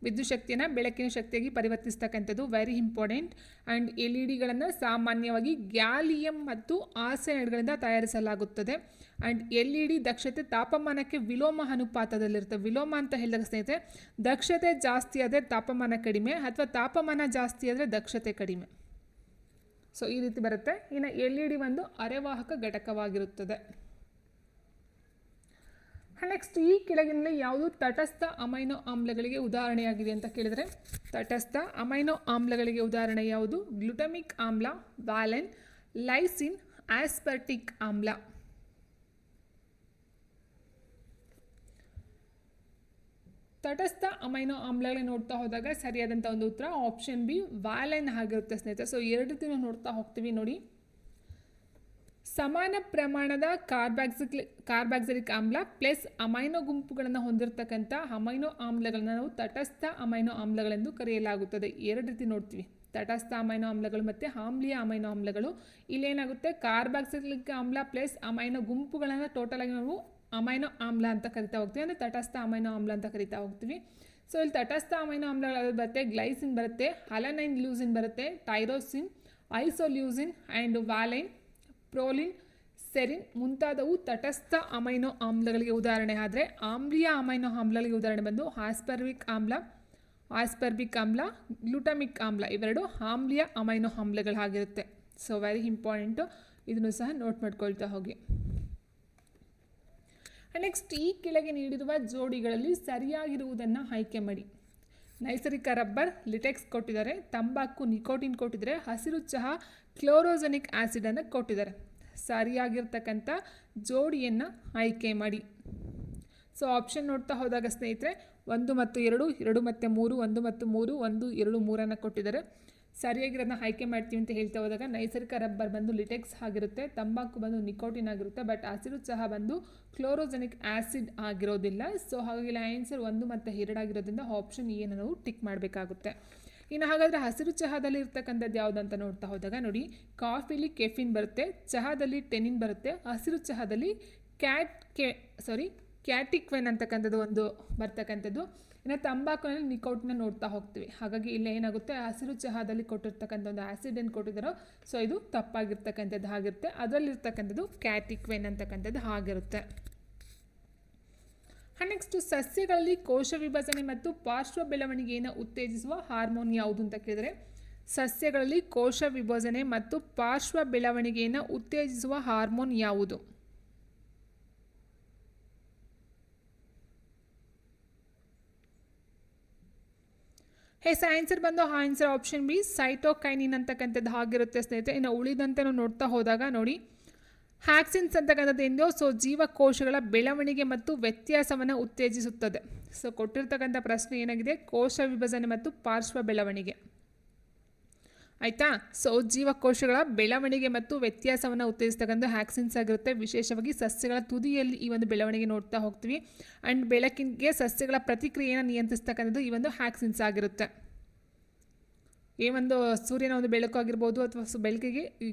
ವಿದ್ಯುತ್ ಶಕ್ತಿಯನ್ನು ಬೆಳಕಿನ ಶಕ್ತಿಯಾಗಿ ಪರಿವರ್ತಿಸ್ತಕ್ಕಂಥದ್ದು, ವೆರಿ ಇಂಪಾರ್ಟೆಂಟ್. ಆ್ಯಂಡ್ LEDಗಳನ್ನು ಸಾಮಾನ್ಯವಾಗಿ ಗ್ಯಾಲಿಯಂ ಮತ್ತು ಆರ್ಸೆನೈಡ್ಗಳಿಂದ ತಯಾರಿಸಲಾಗುತ್ತದೆ. ಆ್ಯಂಡ್ LED ದಕ್ಷತೆ ತಾಪಮಾನಕ್ಕೆ ವಿಲೋಮ ಅನುಪಾತದಲ್ಲಿರುತ್ತೆ. ವಿಲೋಮ ಅಂತ ಹೇಳಿದಾಗ ಸ್ನೇಹಿತರೆ, ದಕ್ಷತೆ ಜಾಸ್ತಿ ಆದರೆ ತಾಪಮಾನ ಕಡಿಮೆ, ಅಥವಾ ತಾಪಮಾನ ಜಾಸ್ತಿ ಆದರೆ ದಕ್ಷತೆ ಕಡಿಮೆ. ಸೊ ಈ ರೀತಿ ಬರುತ್ತೆ. ಇನ್ನು LED ಒಂದು ಅರೆವಾಹಕ ಘಟಕವಾಗಿರುತ್ತದೆ. ನೆಕ್ಸ್ಟ್, ಈ ಕೆಳಗಿನಲ್ಲಿ ಯಾವುದು ತಟಸ್ಥ ಅಮೈನೋ ಆಮ್ಲಗಳಿಗೆ ಉದಾಹರಣೆಯಾಗಿದೆ ಅಂತ ಕೇಳಿದರೆ, ತಟಸ್ಥ ಅಮೈನೋ ಆಮ್ಲಗಳಿಗೆ ಉದಾಹರಣೆ ಯಾವುದು? ಗ್ಲುಟಮಿಕ್ ಆಮ್ಲ, ವ್ಯಾಲಿನ್, ಲೈಸಿನ್, ಆಸ್ಪರ್ಟಿಕ್ ಆಮ್ಲ. ತಟಸ್ಥ ಅಮೈನೋ ಆಮ್ಲಗಳಿಗೆ ನೋಡ್ತಾ ಹೋದಾಗ ಸರಿಯಾದಂಥ ಒಂದು ಉತ್ತರ ಆಪ್ಷನ್ ಬಿ, ವ್ಯಾಲಿನ್ ಆಗಿರುತ್ತೆ ಸ್ನೇಹಿತರೆ. ಸೊ 2 ದಿನ ನೋಡ್ತಾ ಹೋಗ್ತೀವಿ. ನೋಡಿ, ಸಮಾನ ಪ್ರಮಾಣದ ಕಾರ್ಬಾಕ್ಸಿಲಿಕ್ ಆಮ್ಲ ಪ್ಲಸ್ ಅಮೈನೋ ಗುಂಪುಗಳನ್ನು ಹೊಂದಿರತಕ್ಕಂಥ ಅಮೈನೋ ಆಮ್ಲಗಳನ್ನು ನಾವು ತಟಸ್ಥ ಅಮೈನೋ ಆಮ್ಲಗಳೆಂದು ಕರೆಯಲಾಗುತ್ತದೆ. 2 ರೀತಿ ನೋಡ್ತೀವಿ, ತಟಸ್ಥ ಅಮೈನೋ ಆಮ್ಲಗಳು ಮತ್ತು ಆಮ್ಲೀಯ ಅಮೈನೋ ಆಮ್ಲಗಳು. ಇಲ್ಲೇನಾಗುತ್ತೆ, ಕಾರ್ಬಾಕ್ಸಿಲಿಕ್ ಆಮ್ಲ ಪ್ಲಸ್ ಅಮೈನೋ ಗುಂಪುಗಳನ್ನು ಟೋಟಲ್ ಆಗಿ ನಾವು ಅಮೈನೋ ಆಮ್ಲ ಅಂತ ಕರಿತಾ ಹೋಗ್ತೀವಿ, ಅಂದರೆ ತಟಸ್ಥ ಅಮೈನೋ ಆಮ್ಲ ಅಂತ ಕರಿತಾ ಹೋಗ್ತೀವಿ. ಸೊ ಇಲ್ಲಿ ತಟಸ್ಥ ಅಮೈನೋ ಆಮ್ಲಗಳು ಬರುತ್ತೆ, ಗ್ಲೈಸಿನ್ ಬರುತ್ತೆ, ಅಲನೈನ್ ಲ್ಯೂಸಿನ್ ಬರುತ್ತೆ, tyrosine, isoleucine and valine, proline, ಸೆರಿನ್ ಮುಂತಾದವು ತಟಸ್ಥ ಅಮೈನೋ ಆಮ್ಲಗಳಿಗೆ ಉದಾಹರಣೆ. ಆದರೆ ಆಮ್ಲೀಯ ಅಮೈನೋ ಆಮ್ಲಗಳಿಗೆ ಉದಾಹರಣೆ ಬಂದು ಆಸ್ಪರ್ಬಿಕ್ ಆಮ್ಲ, ಗ್ಲುಟಮಿಕ್ ಆಮ್ಲ, ಇವೆರಡು ಆಮ್ಲೀಯ ಅಮೈನೋ ಆಮ್ಲಗಳಾಗಿರುತ್ತೆ. ಸೊ ವೆರಿ ಇಂಪಾರ್ಟೆಂಟು, ಇದನ್ನು ಸಹ ನೋಟ್ ಮಾಡ್ಕೊಳ್ತಾ ಹೋಗಿ. ನೆಕ್ಸ್ಟ್, ಈ ಕೆಳಗೆ ನೀಡಿರುವ ಜೋಡಿಗಳಲ್ಲಿ ಸರಿಯಾಗಿರುವುದನ್ನು ಆಯ್ಕೆ ಮಾಡಿ. ನೈಸರ್ಗಿಕ ರಬ್ಬರ್, ಲಿಟೆಕ್ಸ್ ಕೊಟ್ಟಿದ್ದಾರೆ, ತಂಬಾಕು, ನಿಕೋಟಿನ್ ಕೊಟ್ಟಿದ್ದಾರೆ, ಹಸಿರು ಚಹಾ, ಕ್ಲೋರೋಜೆನಿಕ್ ಆ್ಯಸಿಡನ್ನು ಕೊಟ್ಟಿದ್ದಾರೆ. ಸರಿಯಾಗಿರ್ತಕ್ಕಂಥ ಜೋಡಿಯನ್ನು ಆಯ್ಕೆ ಮಾಡಿ. ಸೊ ಆಪ್ಷನ್ ನೋಡ್ತಾ ಹೋದಾಗ ಸ್ನೇಹಿತರೆ, 1 ಮತ್ತು 2, 2 ಮತ್ತು 3, 1 ಮತ್ತು 3, 1, 2, 3 ಕೊಟ್ಟಿದ್ದಾರೆ. ಸರಿಯಾಗಿರೋದನ್ನ ಆಯ್ಕೆ ಮಾಡ್ತೀವಿ ಅಂತ ಹೇಳ್ತಾ ಹೋದಾಗ ನೈಸರ್ಗಿಕ ರಬ್ಬರ್ ಬಂದು ಲಿಟೆಕ್ಸ್ ಆಗಿರುತ್ತೆ, ತಂಬಾಕು ಬಂದು ನಿಕೋಟಿನ್ ಆಗಿರುತ್ತೆ, ಬಟ್ ಹಸಿರು ಚಹಾ ಬಂದು ಕ್ಲೋರೋಜೆನಿಕ್ ಆ್ಯಸಿಡ್ ಆಗಿರೋದಿಲ್ಲ. ಸೊ ಹಾಗಾಗಿ ಆನ್ಸರ್ 1 ಮತ್ತು 2 ಆಗಿರೋದ್ರಿಂದ ಆಪ್ಷನ್ ಎ ನಾವು ಟಿಕ್ ಮಾಡಬೇಕಾಗುತ್ತೆ. ಇನ್ನು ಹಾಗಾದರೆ ಹಸಿರು ಚಹಾದಲ್ಲಿ ಇರ್ತಕ್ಕಂಥದ್ದು ಯಾವುದು ಅಂತ ನೋಡ್ತಾ ಹೋದಾಗ ನೋಡಿ, ಕಾಫಿಲಿ ಕೆಫಿನ್ ಬರುತ್ತೆ, ಚಹಾದಲ್ಲಿ ಟೆನಿನ್ ಬರುತ್ತೆ, ಹಸಿರು ಚಹಾದಲ್ಲಿ ಕ್ಯಾಟಿಕ್ವೆನ್ ಅಂತಕ್ಕಂಥದ್ದು ಒಂದು ಬರ್ತಕ್ಕಂಥದ್ದು. ಇನ್ನು ತಂಬಾಕುನಲ್ಲಿ ನಿಕೋಟಿನ ನೋಡ್ತಾ ಹೋಗ್ತೀವಿ. ಹಾಗಾಗಿ ಇಲ್ಲಿ ಏನಾಗುತ್ತೆ, ಹಸಿರು ಚಹಾದಲ್ಲಿ ಕೊಟ್ಟಿರ್ತಕ್ಕಂಥ ಒಂದು ಆ್ಯಸಿಡ್ ಏನು ಕೊಟ್ಟಿದ್ದಾರೋ ಸೊ ಇದು ತಪ್ಪಾಗಿರ್ತಕ್ಕಂಥದ್ದು ಆಗಿರುತ್ತೆ. ಅದರಲ್ಲಿರ್ತಕ್ಕಂಥದ್ದು ಕ್ಯಾಟಿಕ್ವೆನ್ ಅಂತಕ್ಕಂಥದ್ದು ಆಗಿರುತ್ತೆ. ನೆಕ್ಸ್ಟ್, ಸಸ್ಯಗಳಲ್ಲಿ ಕೋಶ ವಿಭಜನೆ ಮತ್ತು ಪಾರ್ಶ್ವ ಬೆಳವಣಿಗೆಯನ್ನು ಉತ್ತೇಜಿಸುವ ಹಾರ್ಮೋನ್ ಯಾವುದು ಅಂತ ಕೇಳಿದರೆ, ಸಸ್ಯಗಳಲ್ಲಿ ಕೋಶ ವಿಭಜನೆ ಮತ್ತು ಪಾರ್ಶ್ವ ಬೆಳವಣಿಗೆಯನ್ನು ಉತ್ತೇಜಿಸುವ ಹಾರ್ಮೋನ್ ಯಾವುದು? ಆನ್ಸರ್ ಬಂದು ಆನ್ಸರ್ ಆಪ್ಷನ್ ಬಿ, ಸೈಟೋಕೈನಿನ್ ಅಂತಕ್ಕಂಥದ್ದು ಆಗಿರುತ್ತೆ ಸ್ನೇಹಿತರೆ. ಇನ್ನು ಉಳಿದಂತೆ ನಾವು ನೋಡ್ತಾ ಹೋದಾಗ ನೋಡಿ, ಹ್ಯಾಕ್ಸಿನ್ಸ್ ಅಂತಕ್ಕಂಥದ್ದು ಏನು, ಸೊ ಜೀವಕೋಶಗಳ ಬೆಳವಣಿಗೆ ಮತ್ತು ವ್ಯತ್ಯಾಸವನ್ನು ಉತ್ತೇಜಿಸುತ್ತದೆ. ಸೊ ಕೊಟ್ಟಿರ್ತಕ್ಕಂಥ ಪ್ರಶ್ನೆ ಏನಾಗಿದೆ, ಕೋಶ ವಿಭಜನೆ ಮತ್ತು ಪಾರ್ಶ್ವ ಬೆಳವಣಿಗೆ. ಆಯಿತಾ. ಸೊ ಜೀವಕೋಶಗಳ ಬೆಳವಣಿಗೆ ಮತ್ತು ವ್ಯತ್ಯಾಸವನ್ನು ಉತ್ತೇಜಿಸ್ತಕ್ಕಂಥ ಹ್ಯಾಕ್ಸಿನ್ಸ್ ಆಗಿರುತ್ತೆ. ವಿಶೇಷವಾಗಿ ಸಸ್ಯಗಳ ತುದಿಯಲ್ಲಿ ಈ ಒಂದು ಬೆಳವಣಿಗೆ ನೋಡ್ತಾ ಹೋಗ್ತೀವಿ. ಆ್ಯಂಡ್ ಬೆಳಕಿಗೆ ಸಸ್ಯಗಳ ಪ್ರತಿಕ್ರಿಯೆಯನ್ನು ನಿಯಂತ್ರಿಸ್ತಕ್ಕಂಥದ್ದು ಈ ಒಂದು ಹ್ಯಾಕ್ಸಿನ್ಸ್ ಆಗಿರುತ್ತೆ. ಈ ಒಂದು ಸೂರ್ಯನ ಒಂದು ಬೆಳಕು ಆಗಿರ್ಬೋದು ಅಥವಾ ಬೆಳಕಿಗೆ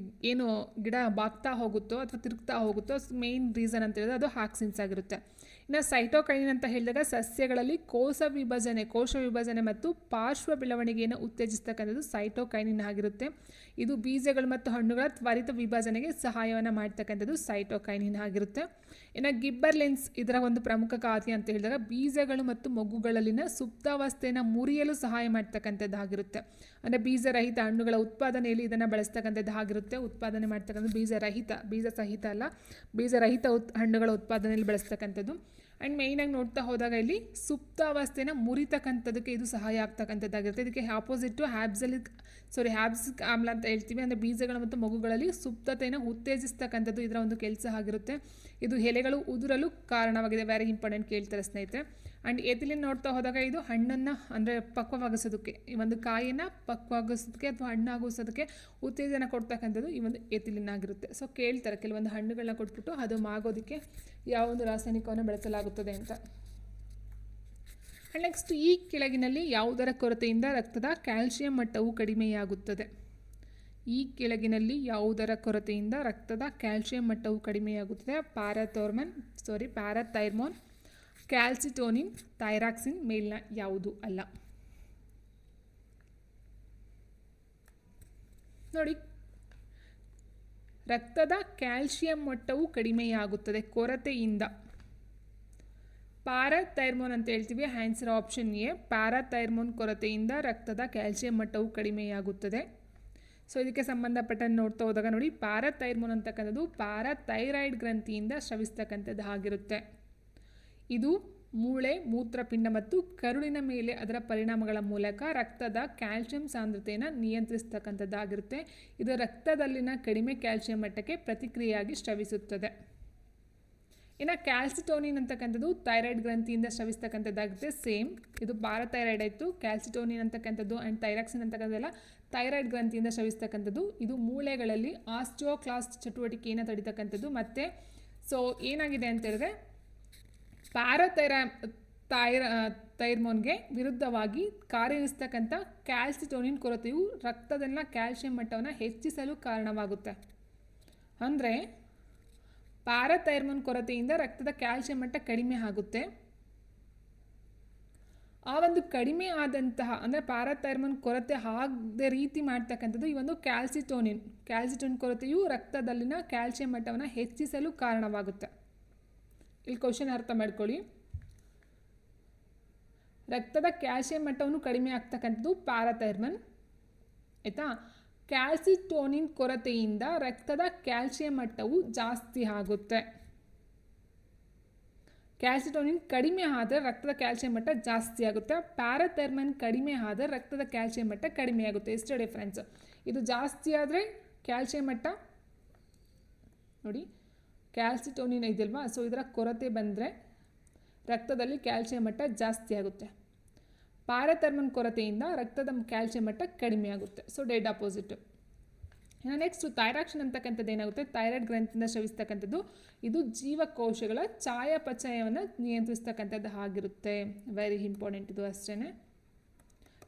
ಏನು ಗಿಡ ಬಾಗ್ತಾ ಹೋಗುತ್ತೋ ಅಥವಾ ತಿರುಗ್ತಾ ಹೋಗುತ್ತೋ, ಮೇನ್ ರೀಸನ್ ಅಂತ ಹೇಳಿದ್ರೆ ಅದು ಹ್ಯಾಕ್ಸಿನ್ಸ್ ಆಗಿರುತ್ತೆ. ಇನ್ನು ಸೈಟೋಕೈನಿನ್ ಅಂತ ಹೇಳಿದಾಗ ಸಸ್ಯಗಳಲ್ಲಿ ಕೋಶ ವಿಭಜನೆ ಮತ್ತು ಪಾರ್ಶ್ವ ಬೆಳವಣಿಗೆಯನ್ನು ಉತ್ತೇಜಿಸ್ತಕ್ಕಂಥದ್ದು ಸೈಟೋಕೈನಿನ್ ಆಗಿರುತ್ತೆ. ಇದು ಬೀಜಗಳು ಮತ್ತು ಹಣ್ಣುಗಳ ತ್ವರಿತ ವಿಭಜನೆಗೆ ಸಹಾಯವನ್ನು ಮಾಡ್ತಕ್ಕಂಥದ್ದು ಸೈಟೋಕೈನಿನ್ ಆಗಿರುತ್ತೆ. ಇನ್ನು ಗಿಬ್ಬರ್ಲಿನ್ಸ್ ಇದರ ಒಂದು ಪ್ರಮುಖ ಕಾರ್ಯ ಅಂತ ಹೇಳಿದಾಗ ಬೀಜಗಳು ಮತ್ತು ಮಗುಗಳಲ್ಲಿನ ಸುಪ್ತಾವಸ್ಥೆಯನ್ನು ಮುರಿಯಲು ಸಹಾಯ ಮಾಡ್ತಕ್ಕಂಥದ್ದಾಗಿರುತ್ತೆ. ಅಂದರೆ ಬೀಜರಹಿತ ಹಣ್ಣುಗಳ ಉತ್ಪಾದನೆಯಲ್ಲಿ ಇದನ್ನು ಬಳಸ್ತಕ್ಕಂಥದ್ದಾಗಿರುತ್ತೆ. ಉತ್ಪಾದನೆ ಮಾಡ್ತಕ್ಕಂಥದ್ದು ಬೀಜ ಸಹಿತ ಅಲ್ಲ, ಬೀಜರಹಿತ ಹಣ್ಣುಗಳ ಉತ್ಪಾದನೆಯಲ್ಲಿ ಬಳಸ್ತಕ್ಕಂಥದ್ದು. ಆ್ಯಂಡ್ ಮೇಯ್ನಾಗಿ ನೋಡ್ತಾ ಹೋದಾಗ ಇಲ್ಲಿ ಸುಪ್ತಾವಸ್ಥೆನ ಮುರಿತಕ್ಕಂಥದ್ದಕ್ಕೆ ಇದು ಸಹಾಯ ಆಗ್ತಕ್ಕಂಥದ್ದಾಗಿರುತ್ತೆ. ಇದಕ್ಕೆ ಆಪೋಸಿಟ್ಟು ಹ್ಯಾಬ್ಸಿಕ್ ಆಮ್ಲ ಅಂತ ಹೇಳ್ತೀವಿ. ಅಂದರೆ ಬೀಜಗಳು ಮತ್ತು ಮಗುಗಳಲ್ಲಿ ಸುಪ್ತತೆಯನ್ನು ಉತ್ತೇಜಿಸ್ತಕ್ಕಂಥದ್ದು ಇದರ ಒಂದು ಕೆಲಸ ಆಗಿರುತ್ತೆ. ಇದು ಎಲೆಗಳು ಉದುರಲು ಕಾರಣವಾಗಿದೆ. ವೆರಿ ಇಂಪಾರ್ಟೆಂಟ್, ಕೇಳ್ತಾರೆ ಸ್ನೇಹಿತರೆ. ಆ್ಯಂಡ್ ಎಥಿಲಿನ್ ನೋಡ್ತಾ ಹೋದಾಗ ಇದು ಹಣ್ಣನ್ನು ಅಂದರೆ ಪಕ್ವವಾಗಿಸೋದಕ್ಕೆ, ಈ ಒಂದು ಕಾಯಿಯನ್ನು ಪಕ್ವವಾಗಿಸೋದಕ್ಕೆ ಅಥವಾ ಹಣ್ಣಾಗಿಸೋದಕ್ಕೆ ಉತ್ತೇಜನ ಕೊಡ್ತಕ್ಕಂಥದ್ದು ಈ ಒಂದು ಎಥಿಲಿನ್ ಆಗಿರುತ್ತೆ. ಸೊ ಕೇಳ್ತಾರೆ, ಕೆಲವೊಂದು ಹಣ್ಣುಗಳನ್ನ ಕೊಟ್ಬಿಟ್ಟು ಅದು ಮಾಗೋದಕ್ಕೆ ಯಾವ ಒಂದು ರಾಸಾಯನಿಕವನ್ನು ಬಳಸಲಾಗುತ್ತದೆ ಅಂತ. ನೆಕ್ಸ್ಟ್, ಈ ಕೆಳಗಿನಲ್ಲಿ ಯಾವುದರ ಕೊರತೆಯಿಂದ ರಕ್ತದ ಕ್ಯಾಲ್ಸಿಯಂ ಮಟ್ಟವು ಕಡಿಮೆಯಾಗುತ್ತದೆ? ಈ ಕೆಳಗಿನಲ್ಲಿ ಯಾವುದರ ಕೊರತೆಯಿಂದ ರಕ್ತದ ಕ್ಯಾಲ್ಸಿಯಂ ಮಟ್ಟವು ಕಡಿಮೆಯಾಗುತ್ತದೆ? ಪ್ಯಾರಾಥೈರ್ಮೋನ್, ಕ್ಯಾಲ್ಸಿಟೋನಿನ್, ಥೈರಾಕ್ಸಿನ್, ಮೇಲಿನ ಯಾವುದು ಅಲ್ಲ? ನೋಡಿ, ರಕ್ತದ ಕ್ಯಾಲ್ಸಿಯಂ ಮಟ್ಟವು ಕಡಿಮೆಯಾಗುತ್ತದೆ ಕೊರತೆಯಿಂದ. ಪ್ಯಾರಾಥೈರ್ಮೋನ್ ಅಂತ ಹೇಳ್ತೀವಿ. ಆನ್ಸರ್ ಆಪ್ಷನ್ ಎ, ಪ್ಯಾರಾಥೈರ್ಮೋನ್ ಕೊರತೆಯಿಂದ ರಕ್ತದ ಕ್ಯಾಲ್ಸಿಯಂ ಮಟ್ಟವು ಕಡಿಮೆಯಾಗುತ್ತದೆ. ಸೊ ಇದಕ್ಕೆ ಸಂಬಂಧಪಟ್ಟಂತೆ ನೋಡ್ತಾ ಹೋದಾಗ ನೋಡಿ, ಪ್ಯಾರಾಥೈರ್ಮೋನ್ ಅಂತಕ್ಕಂಥದ್ದು ಪ್ಯಾರಾಥೈರಾಯ್ಡ್ ಗ್ರಂಥಿಯಿಂದ ಸ್ರವಿಸ್ತಕ್ಕಂಥದ್ದು ಆಗಿರುತ್ತೆ. ಇದು ಮೂಳೆ, ಮೂತ್ರಪಿಂಡ ಮತ್ತು ಕರುಳಿನ ಮೇಲೆ ಅದರ ಪರಿಣಾಮಗಳ ಮೂಲಕ ರಕ್ತದ ಕ್ಯಾಲ್ಸಿಯಂ ಸಾಂದ್ರತೆಯನ್ನು ನಿಯಂತ್ರಿಸ್ತಕ್ಕಂಥದ್ದಾಗಿರುತ್ತೆ. ಇದು ರಕ್ತದಲ್ಲಿನ ಕಡಿಮೆ ಕ್ಯಾಲ್ಸಿಯಂ ಮಟ್ಟಕ್ಕೆ ಪ್ರತಿಕ್ರಿಯೆಯಾಗಿ ಸ್ರವಿಸುತ್ತದೆ. ಇನ್ನು ಕ್ಯಾಲ್ಸಿಟೋನಿನ್ ಅಂತಕ್ಕಂಥದ್ದು ಥೈರಾಯ್ಡ್ ಗ್ರಂಥಿಯಿಂದ ಸ್ರವಿಸ್ತಕ್ಕಂಥದ್ದಾಗುತ್ತೆ. ಸೇಮ್, ಇದು ಪ್ಯಾರಾಥೈರಾಯ್ಡ್ ಆಯಿತು. ಕ್ಯಾಲ್ಸಿಟೋನಿನ್ ಅಂತಕ್ಕಂಥದ್ದು ಆ್ಯಂಡ್ ಥೈರಾಕ್ಸಿನ್ ಅಂತಕ್ಕಂಥದ್ದೆಲ್ಲ ಥೈರಾಯ್ಡ್ ಗ್ರಂಥಿಯಿಂದ ಸ್ರವಿಸ್ತಕ್ಕಂಥದ್ದು. ಇದು ಮೂಳೆಗಳಲ್ಲಿ ಆಸ್ಟಿಯೋಕ್ಲಾಸ್ಟ್ ಚಟುವಟಿಕೆಯನ್ನು ತಡಿತಕ್ಕಂಥದ್ದು. ಮತ್ತು ಸೊ ಏನಾಗಿದೆ ಅಂತ ಹೇಳಿದ್ರೆ, ಪ್ಯಾರಾಥೈರ್ಮೋನ್ಗೆ ವಿರುದ್ಧವಾಗಿ ಕಾರ್ಯನಿರ್ತಕ್ಕಂಥ ಕ್ಯಾಲ್ಸಿಟೋನಿನ್ ಕೊರತೆಯು ರಕ್ತದಲ್ಲಿನ ಕ್ಯಾಲ್ಸಿಯಂ ಮಟ್ಟವನ್ನು ಹೆಚ್ಚಿಸಲು ಕಾರಣವಾಗುತ್ತೆ. ಅಂದರೆ ಪ್ಯಾರಾಥೈರ್ಮೋನ್ ಕೊರತೆಯಿಂದ ರಕ್ತದ ಕ್ಯಾಲ್ಸಿಯಂ ಮಟ್ಟ ಕಡಿಮೆ ಆಗುತ್ತೆ. ಆ ಒಂದು ಕಡಿಮೆ ಆದಂತಹ ಅಂದರೆ ಪ್ಯಾರಾಥೈರ್ಮೋನ್ ಕೊರತೆ ಆಗದ ರೀತಿ ಮಾಡ್ತಕ್ಕಂಥದ್ದು ಈ ಒಂದು ಕ್ಯಾಲ್ಸಿಟೋನಿನ್ ಕೊರತೆಯು ರಕ್ತದಲ್ಲಿನ ಕ್ಯಾಲ್ಸಿಯಂ ಮಟ್ಟವನ್ನು ಹೆಚ್ಚಿಸಲು ಕಾರಣವಾಗುತ್ತೆ. ಇಲ್ಲಿ ಕ್ವಶನ್ ಅರ್ಥ ಮಾಡ್ಕೊಳ್ಳಿ. ರಕ್ತದ ಕ್ಯಾಲ್ಸಿಯಂ ಮಟ್ಟವನ್ನು ಕಡಿಮೆ ಆಗ್ತಕ್ಕಂಥದ್ದು ಪ್ಯಾರಾಥೈರ್ಮೋನ್ ಆಯಿತಾ. ಕ್ಯಾಲ್ಸಿಟೋನಿನ್ ಕೊರತೆಯಿಂದ ರಕ್ತದ ಕ್ಯಾಲ್ಸಿಯಂ ಮಟ್ಟವು ಜಾಸ್ತಿ ಆಗುತ್ತೆ. ಕ್ಯಾಲ್ಸಿಟೋನಿನ್ ಕಡಿಮೆ ಆದರೆ ರಕ್ತದ ಕ್ಯಾಲ್ಸಿಯಂ ಮಟ್ಟ ಜಾಸ್ತಿ ಆಗುತ್ತೆ. ಪ್ಯಾರಾಥೈರ್ಮೋನ್ ಕಡಿಮೆ ಆದರೆ ರಕ್ತದ ಕ್ಯಾಲ್ಸಿಯಂ ಮಟ್ಟ ಕಡಿಮೆ ಆಗುತ್ತೆ. ಎಷ್ಟು ಡಿಫ್ರೆನ್ಸ್? ಇದು ಜಾಸ್ತಿ ಆದರೆ ಕ್ಯಾಲ್ಸಿಯಂ ಮಟ್ಟ ನೋಡಿ, ಕ್ಯಾಲ್ಸಿಟೋನಿನ್ ಇದೆಯಲ್ವಾ, ಸೊ ಇದರ ಕೊರತೆ ಬಂದರೆ ರಕ್ತದಲ್ಲಿ ಕ್ಯಾಲ್ಸಿಯಂ ಮಟ್ಟ ಜಾಸ್ತಿ ಆಗುತ್ತೆ. ಪ್ಯಾರಾಥೈರ್ಮೋನ್ ಕೊರತೆಯಿಂದ ರಕ್ತದ ಕ್ಯಾಲ್ಸಿಯಂ ಮಟ್ಟ ಕಡಿಮೆ ಆಗುತ್ತೆ. So dead opposite. ಇನ್ನು ನೆಕ್ಸ್ಟ್, ಥೈರಾಕ್ಸಿನ್ ಅಂತಕ್ಕಂಥದ್ದು ಏನಾಗುತ್ತೆ, ಥೈರಾಯ್ಡ್ ಗ್ರಂಥಿಯಿಂದ ಸ್ರವಿಸ್ತಕ್ಕಂಥದ್ದು. ಇದು ಜೀವಕೋಶಗಳ ಚಯಾಪಚಯವನ್ನು ನಿಯಂತ್ರಿಸ್ತಕ್ಕಂಥದ್ದು ಆಗಿರುತ್ತೆ. ವೆರಿ ಇಂಪಾರ್ಟೆಂಟ್ ಇದು ಅಷ್ಟೇ.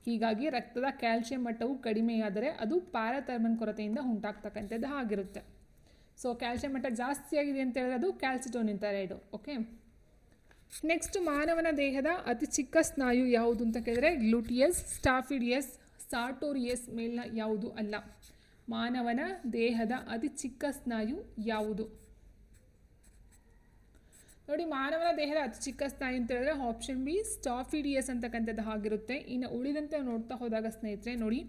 ಹೀಗಾಗಿ ರಕ್ತದ ಕ್ಯಾಲ್ಸಿಯಂ ಮಟ್ಟವು ಕಡಿಮೆಯಾದರೆ ಅದು ಪ್ಯಾರಾಥೈರ್ಮೋನ್ ಕೊರತೆಯಿಂದ ಉಂಟಾಗ್ತಕ್ಕಂಥದ್ದು ಆಗಿರುತ್ತೆ. ಸೊ ಕ್ಯಾಲ್ಸಿಯಂ ಮಟ್ಟ ಜಾಸ್ತಿ ಆಗಿದೆ ಅಂತ ಹೇಳಿದ್ರೆ ಅದು ಕ್ಯಾಲ್ಸಿಟೋನಿನ್ ಥೈರಾಯ್ಡು. ಓಕೆ, ನೆಕ್ಸ್ಟ್ ಮಾನವನ ದೇಹದ ಅತಿ ಚಿಕ್ಕ ಸ್ನಾಯು ಯಾವುದು ಅಂತ ಕೇಳಿದ್ರೆ ಗ್ಲೂಟಿಯಸ್, ಸ್ಟಾಫಿಡಿಯಸ್, ಸಾರ್ಟೋರಿಯಸ್ ಮೇಲ್ನ ಯಾವುದು ಅಲ್ಲ. ಮಾನವನ ದೇಹದ ಅತಿ ಚಿಕ್ಕ ಸ್ನಾಯು ಯಾವುದು? ನೋಡಿ, ಮಾನವನ ದೇಹದ ಅತಿ ಚಿಕ್ಕ ಸ್ನಾಯು ಅಂತ ಹೇಳಿದ್ರೆ ಆಪ್ಷನ್ ಬಿ ಸ್ಟಾಫಿಡಿಯಸ್ ಅಂತಕ್ಕಂಥದ್ದು ಆಗಿರುತ್ತೆ. ಇನ್ನು ಉಳಿದಂತೆ ನೋಡ್ತಾ ಹೋದಾಗ ಸ್ನೇಹಿತರೆ ನೋಡಿ,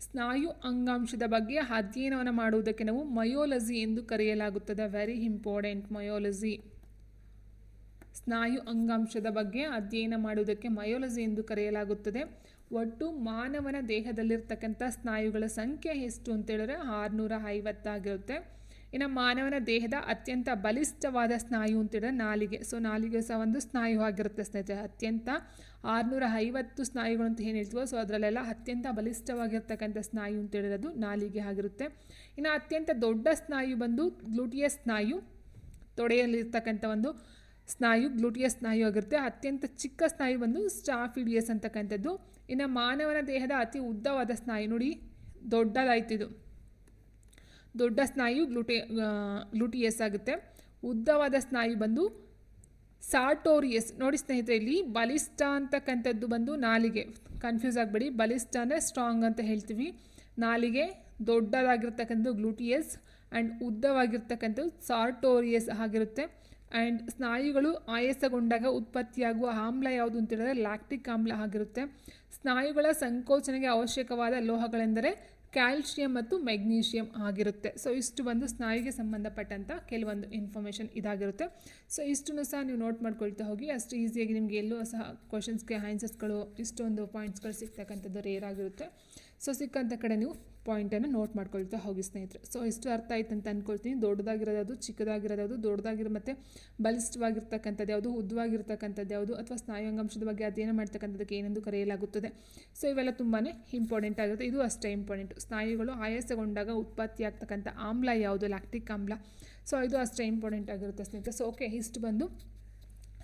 ಸ್ನಾಯು ಅಂಗಾಂಶದ ಬಗ್ಗೆ ಅಧ್ಯಯನವನ್ನು ಮಾಡುವುದಕ್ಕೆ ನಾವು ಮಯೋಲಜಿ ಎಂದು ಕರೆಯಲಾಗುತ್ತದೆ. Very important, myology. ಸ್ನಾಯು ಅಂಗಾಂಶದ ಬಗ್ಗೆ ಅಧ್ಯಯನ ಮಾಡುವುದಕ್ಕೆ ಮಯೋಲಜಿ ಎಂದು ಕರೆಯಲಾಗುತ್ತದೆ. ಒಟ್ಟು ಮಾನವನ ದೇಹದಲ್ಲಿರ್ತಕ್ಕಂಥ ಸ್ನಾಯುಗಳ ಸಂಖ್ಯೆ ಎಷ್ಟು ಅಂತ ಹೇಳಿದ್ರೆ 650 ಆಗಿರುತ್ತೆ. ಇನ್ನು ಮಾನವನ ದೇಹದ ಅತ್ಯಂತ ಬಲಿಷ್ಠವಾದ ಸ್ನಾಯು ಅಂತೇಳಿದ್ರೆ ನಾಲಿಗೆ. ಸೊ ನಾಲಿಗೆ ಸಹ ಒಂದು ಸ್ನಾಯು ಆಗಿರುತ್ತೆ ಸ್ನೇಹಿತರೆ. ಅತ್ಯಂತ 650 ಸ್ನಾಯುಗಳು ಅಂತ ಏನು ಹೇಳ್ತೀವೋ, ಸೊ ಅದರಲ್ಲೆಲ್ಲ ಅತ್ಯಂತ ಬಲಿಷ್ಠವಾಗಿರ್ತಕ್ಕಂಥ ಸ್ನಾಯು ಅಂತೇಳಿರೋದು ನಾಲಿಗೆ ಆಗಿರುತ್ತೆ. ಇನ್ನು ಅತ್ಯಂತ ದೊಡ್ಡ ಸ್ನಾಯು ಬಂದು ಗ್ಲೂಟಿಯಸ್ ಸ್ನಾಯು, ತೊಡೆಯಲ್ಲಿರ್ತಕ್ಕಂಥ ಒಂದು ಸ್ನಾಯು ಗ್ಲೂಟಿಯಸ್ ಸ್ನಾಯು ಆಗಿರುತ್ತೆ. ಅತ್ಯಂತ ಚಿಕ್ಕ ಸ್ನಾಯು ಬಂದು ಸ್ಟಾಫಿಡಿಯಸ್ ಅಂತಕ್ಕಂಥದ್ದು. ಇನ್ನು ಮಾನವನ ದೇಹದ ಅತಿ ಉದ್ದವಾದ ಸ್ನಾಯು ನೋಡಿ, ದೊಡ್ಡದಾಯ್ತಿದು, ದೊಡ್ಡ ಸ್ನಾಯು ಗ್ಲೂಟಿಯಸ್ ಆಗುತ್ತೆ. ಉದ್ದವಾದ ಸ್ನಾಯು ಬಂದು ಸಾರ್ಟೋರಿಯಸ್. ನೋಡಿ ಸ್ನೇಹಿತರೆ, ಇಲ್ಲಿ ಬಲಿಷ್ಠ ಅಂತಕ್ಕಂಥದ್ದು ಬಂದು ನಾಲಿಗೆ, ಕನ್ಫ್ಯೂಸ್ ಆಗಬೇಡಿ. ಬಲಿಷ್ಠ ಅಂದರೆ ಸ್ಟ್ರಾಂಗ್ ಅಂತ ಹೇಳ್ತೀವಿ. ನಾಲಿಗೆ ದೊಡ್ಡದಾಗಿರ್ತಕ್ಕಂಥದ್ದು ಗ್ಲೂಟಿಯಸ್ ಆ್ಯಂಡ್ ಉದ್ದವಾಗಿರ್ತಕ್ಕಂಥದ್ದು ಸಾರ್ಟೋರಿಯಸ್ ಆಗಿರುತ್ತೆ. ಆ್ಯಂಡ್ ಸ್ನಾಯುಗಳು ಆಯಾಸಗೊಂಡಾಗ ಉತ್ಪತ್ತಿಯಾಗುವ ಆಮ್ಲ ಯಾವುದು ಅಂತ ಹೇಳಿದ್ರೆ ಲ್ಯಾಕ್ಟಿಕ್ ಆಮ್ಲ ಆಗಿರುತ್ತೆ. ಸ್ನಾಯುಗಳ ಸಂಕೋಚನೆಗೆ ಅವಶ್ಯಕವಾದ ಲೋಹಗಳೆಂದರೆ ಕ್ಯಾಲ್ಶಿಯಂ ಮತ್ತು ಮೆಗ್ನೀಷಿಯಂ ಆಗಿರುತ್ತೆ. ಸೊ ಇಷ್ಟು ಬಂದು ಸ್ನಾಯುಗೆ ಸಂಬಂಧಪಟ್ಟಂಥ ಕೆಲವೊಂದು ಇನ್ಫಾರ್ಮೇಷನ್ ಇದಾಗಿರುತ್ತೆ. ಸೊ ಇಷ್ಟನ್ನು ಸಹ ನೀವು ನೋಟ್ ಮಾಡ್ಕೊಳ್ತಾ ಹೋಗಿ. ಅಷ್ಟು ಈಸಿಯಾಗಿ ನಿಮಗೆ ಎಲ್ಲೂ ಸಹ ಕ್ವಶನ್ಸ್ಗೆ ಆನ್ಸರ್ಸ್ಗಳು ಇಷ್ಟೊಂದು ಪಾಯಿಂಟ್ಸ್ಗಳು ಸಿಗ್ತಕ್ಕಂಥದ್ದು ರೇರ್ ಆಗಿರುತ್ತೆ. ಸೊ ಸಿಕ್ಕಂಥ ಕಡೆ ನೀವು ಪಾಯಿಂಟನ್ನು ನೋಟ್ ಮಾಡ್ಕೊಳ್ತಾ ಹೋಗಿ ಸ್ನೇಹಿತರೆ. ಸೊ ಇಷ್ಟು ಅರ್ಥ ಆಯ್ತು ಅಂತ ಅಂದ್ಕೊಳ್ತೀನಿ. ದೊಡ್ಡದಾಗಿರೋದು, ಚಿಕ್ಕದಾಗಿರೋದು, ದೊಡ್ಡದಾಗಿರೋ ಮತ್ತು ಬಲಿಷ್ಠವಾಗಿರ್ತಕ್ಕಂಥದ್ದು ಯಾವುದು, ಉದ್ದವಾಗಿರ್ತಕ್ಕಂಥದ್ದು ಯಾವುದು, ಅಥವಾ ಸ್ನಾಯುಂಗಾಂಶದ ಬಗ್ಗೆ ಅಧ್ಯಯನ ಮಾಡ್ತಕ್ಕಂಥದ್ದಕ್ಕೆ ಏನೆಂದು ಕರೆಯಲಾಗುತ್ತದೆ. ಸೊ ಇವೆಲ್ಲ ತುಂಬಾ ಇಂಪಾರ್ಟೆಂಟ್ ಆಗಿರುತ್ತೆ. ಇದು ಅಷ್ಟೇ ಇಂಪಾರ್ಟೆಂಟ್. ಸ್ನಾಯುಗಳು ಆಯಾಸಗೊಂಡಾಗ ಉತ್ಪತ್ತಿಯಾಗ್ತಕ್ಕಂಥ ಆಮ್ಲ ಯಾವುದು, ಲ್ಯಾಕ್ಟಿಕ್ ಆಮ್ಲ. ಸೊ ಇದು ಅಷ್ಟೇ ಇಂಪಾರ್ಟೆಂಟ್ ಆಗಿರುತ್ತೆ ಸ್ನೇಹಿತರೆ. ಸೊ ಓಕೆ, ಇಷ್ಟು ಬಂದು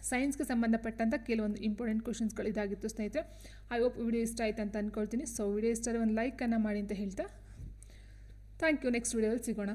ಸೈನ್ಸ್ಗೆ ಸಂಬಂಧಪಟ್ಟಂಥ ಕೆಲವೊಂದು ಇಂಪಾರ್ಟೆಂಟ್ ಕ್ವಶನ್ಸ್ಗಳು ಇದಾಗಿತ್ತು ಸ್ನೇಹಿತರೆ. ಐ ಹೋಪ್ ವಿಡಿಯೋ ಇಷ್ಟ ಆಯ್ತು ಅಂತ ಅಂದ್ಕೊಳ್ತೀನಿ. ಸೊ ವಿಡಿಯೋ ಇಷ್ಟ ಆದರೆ ಒಂದು ಲೈಕನ್ನು ಮಾಡಿ ಅಂತ ಹೇಳ್ತಾ ಥ್ಯಾಂಕ್ ಯು. ನೆಕ್ಸ್ಟ್ ವಿಡಿಯೋದಲ್ಲಿ ಸಿಗೋಣ.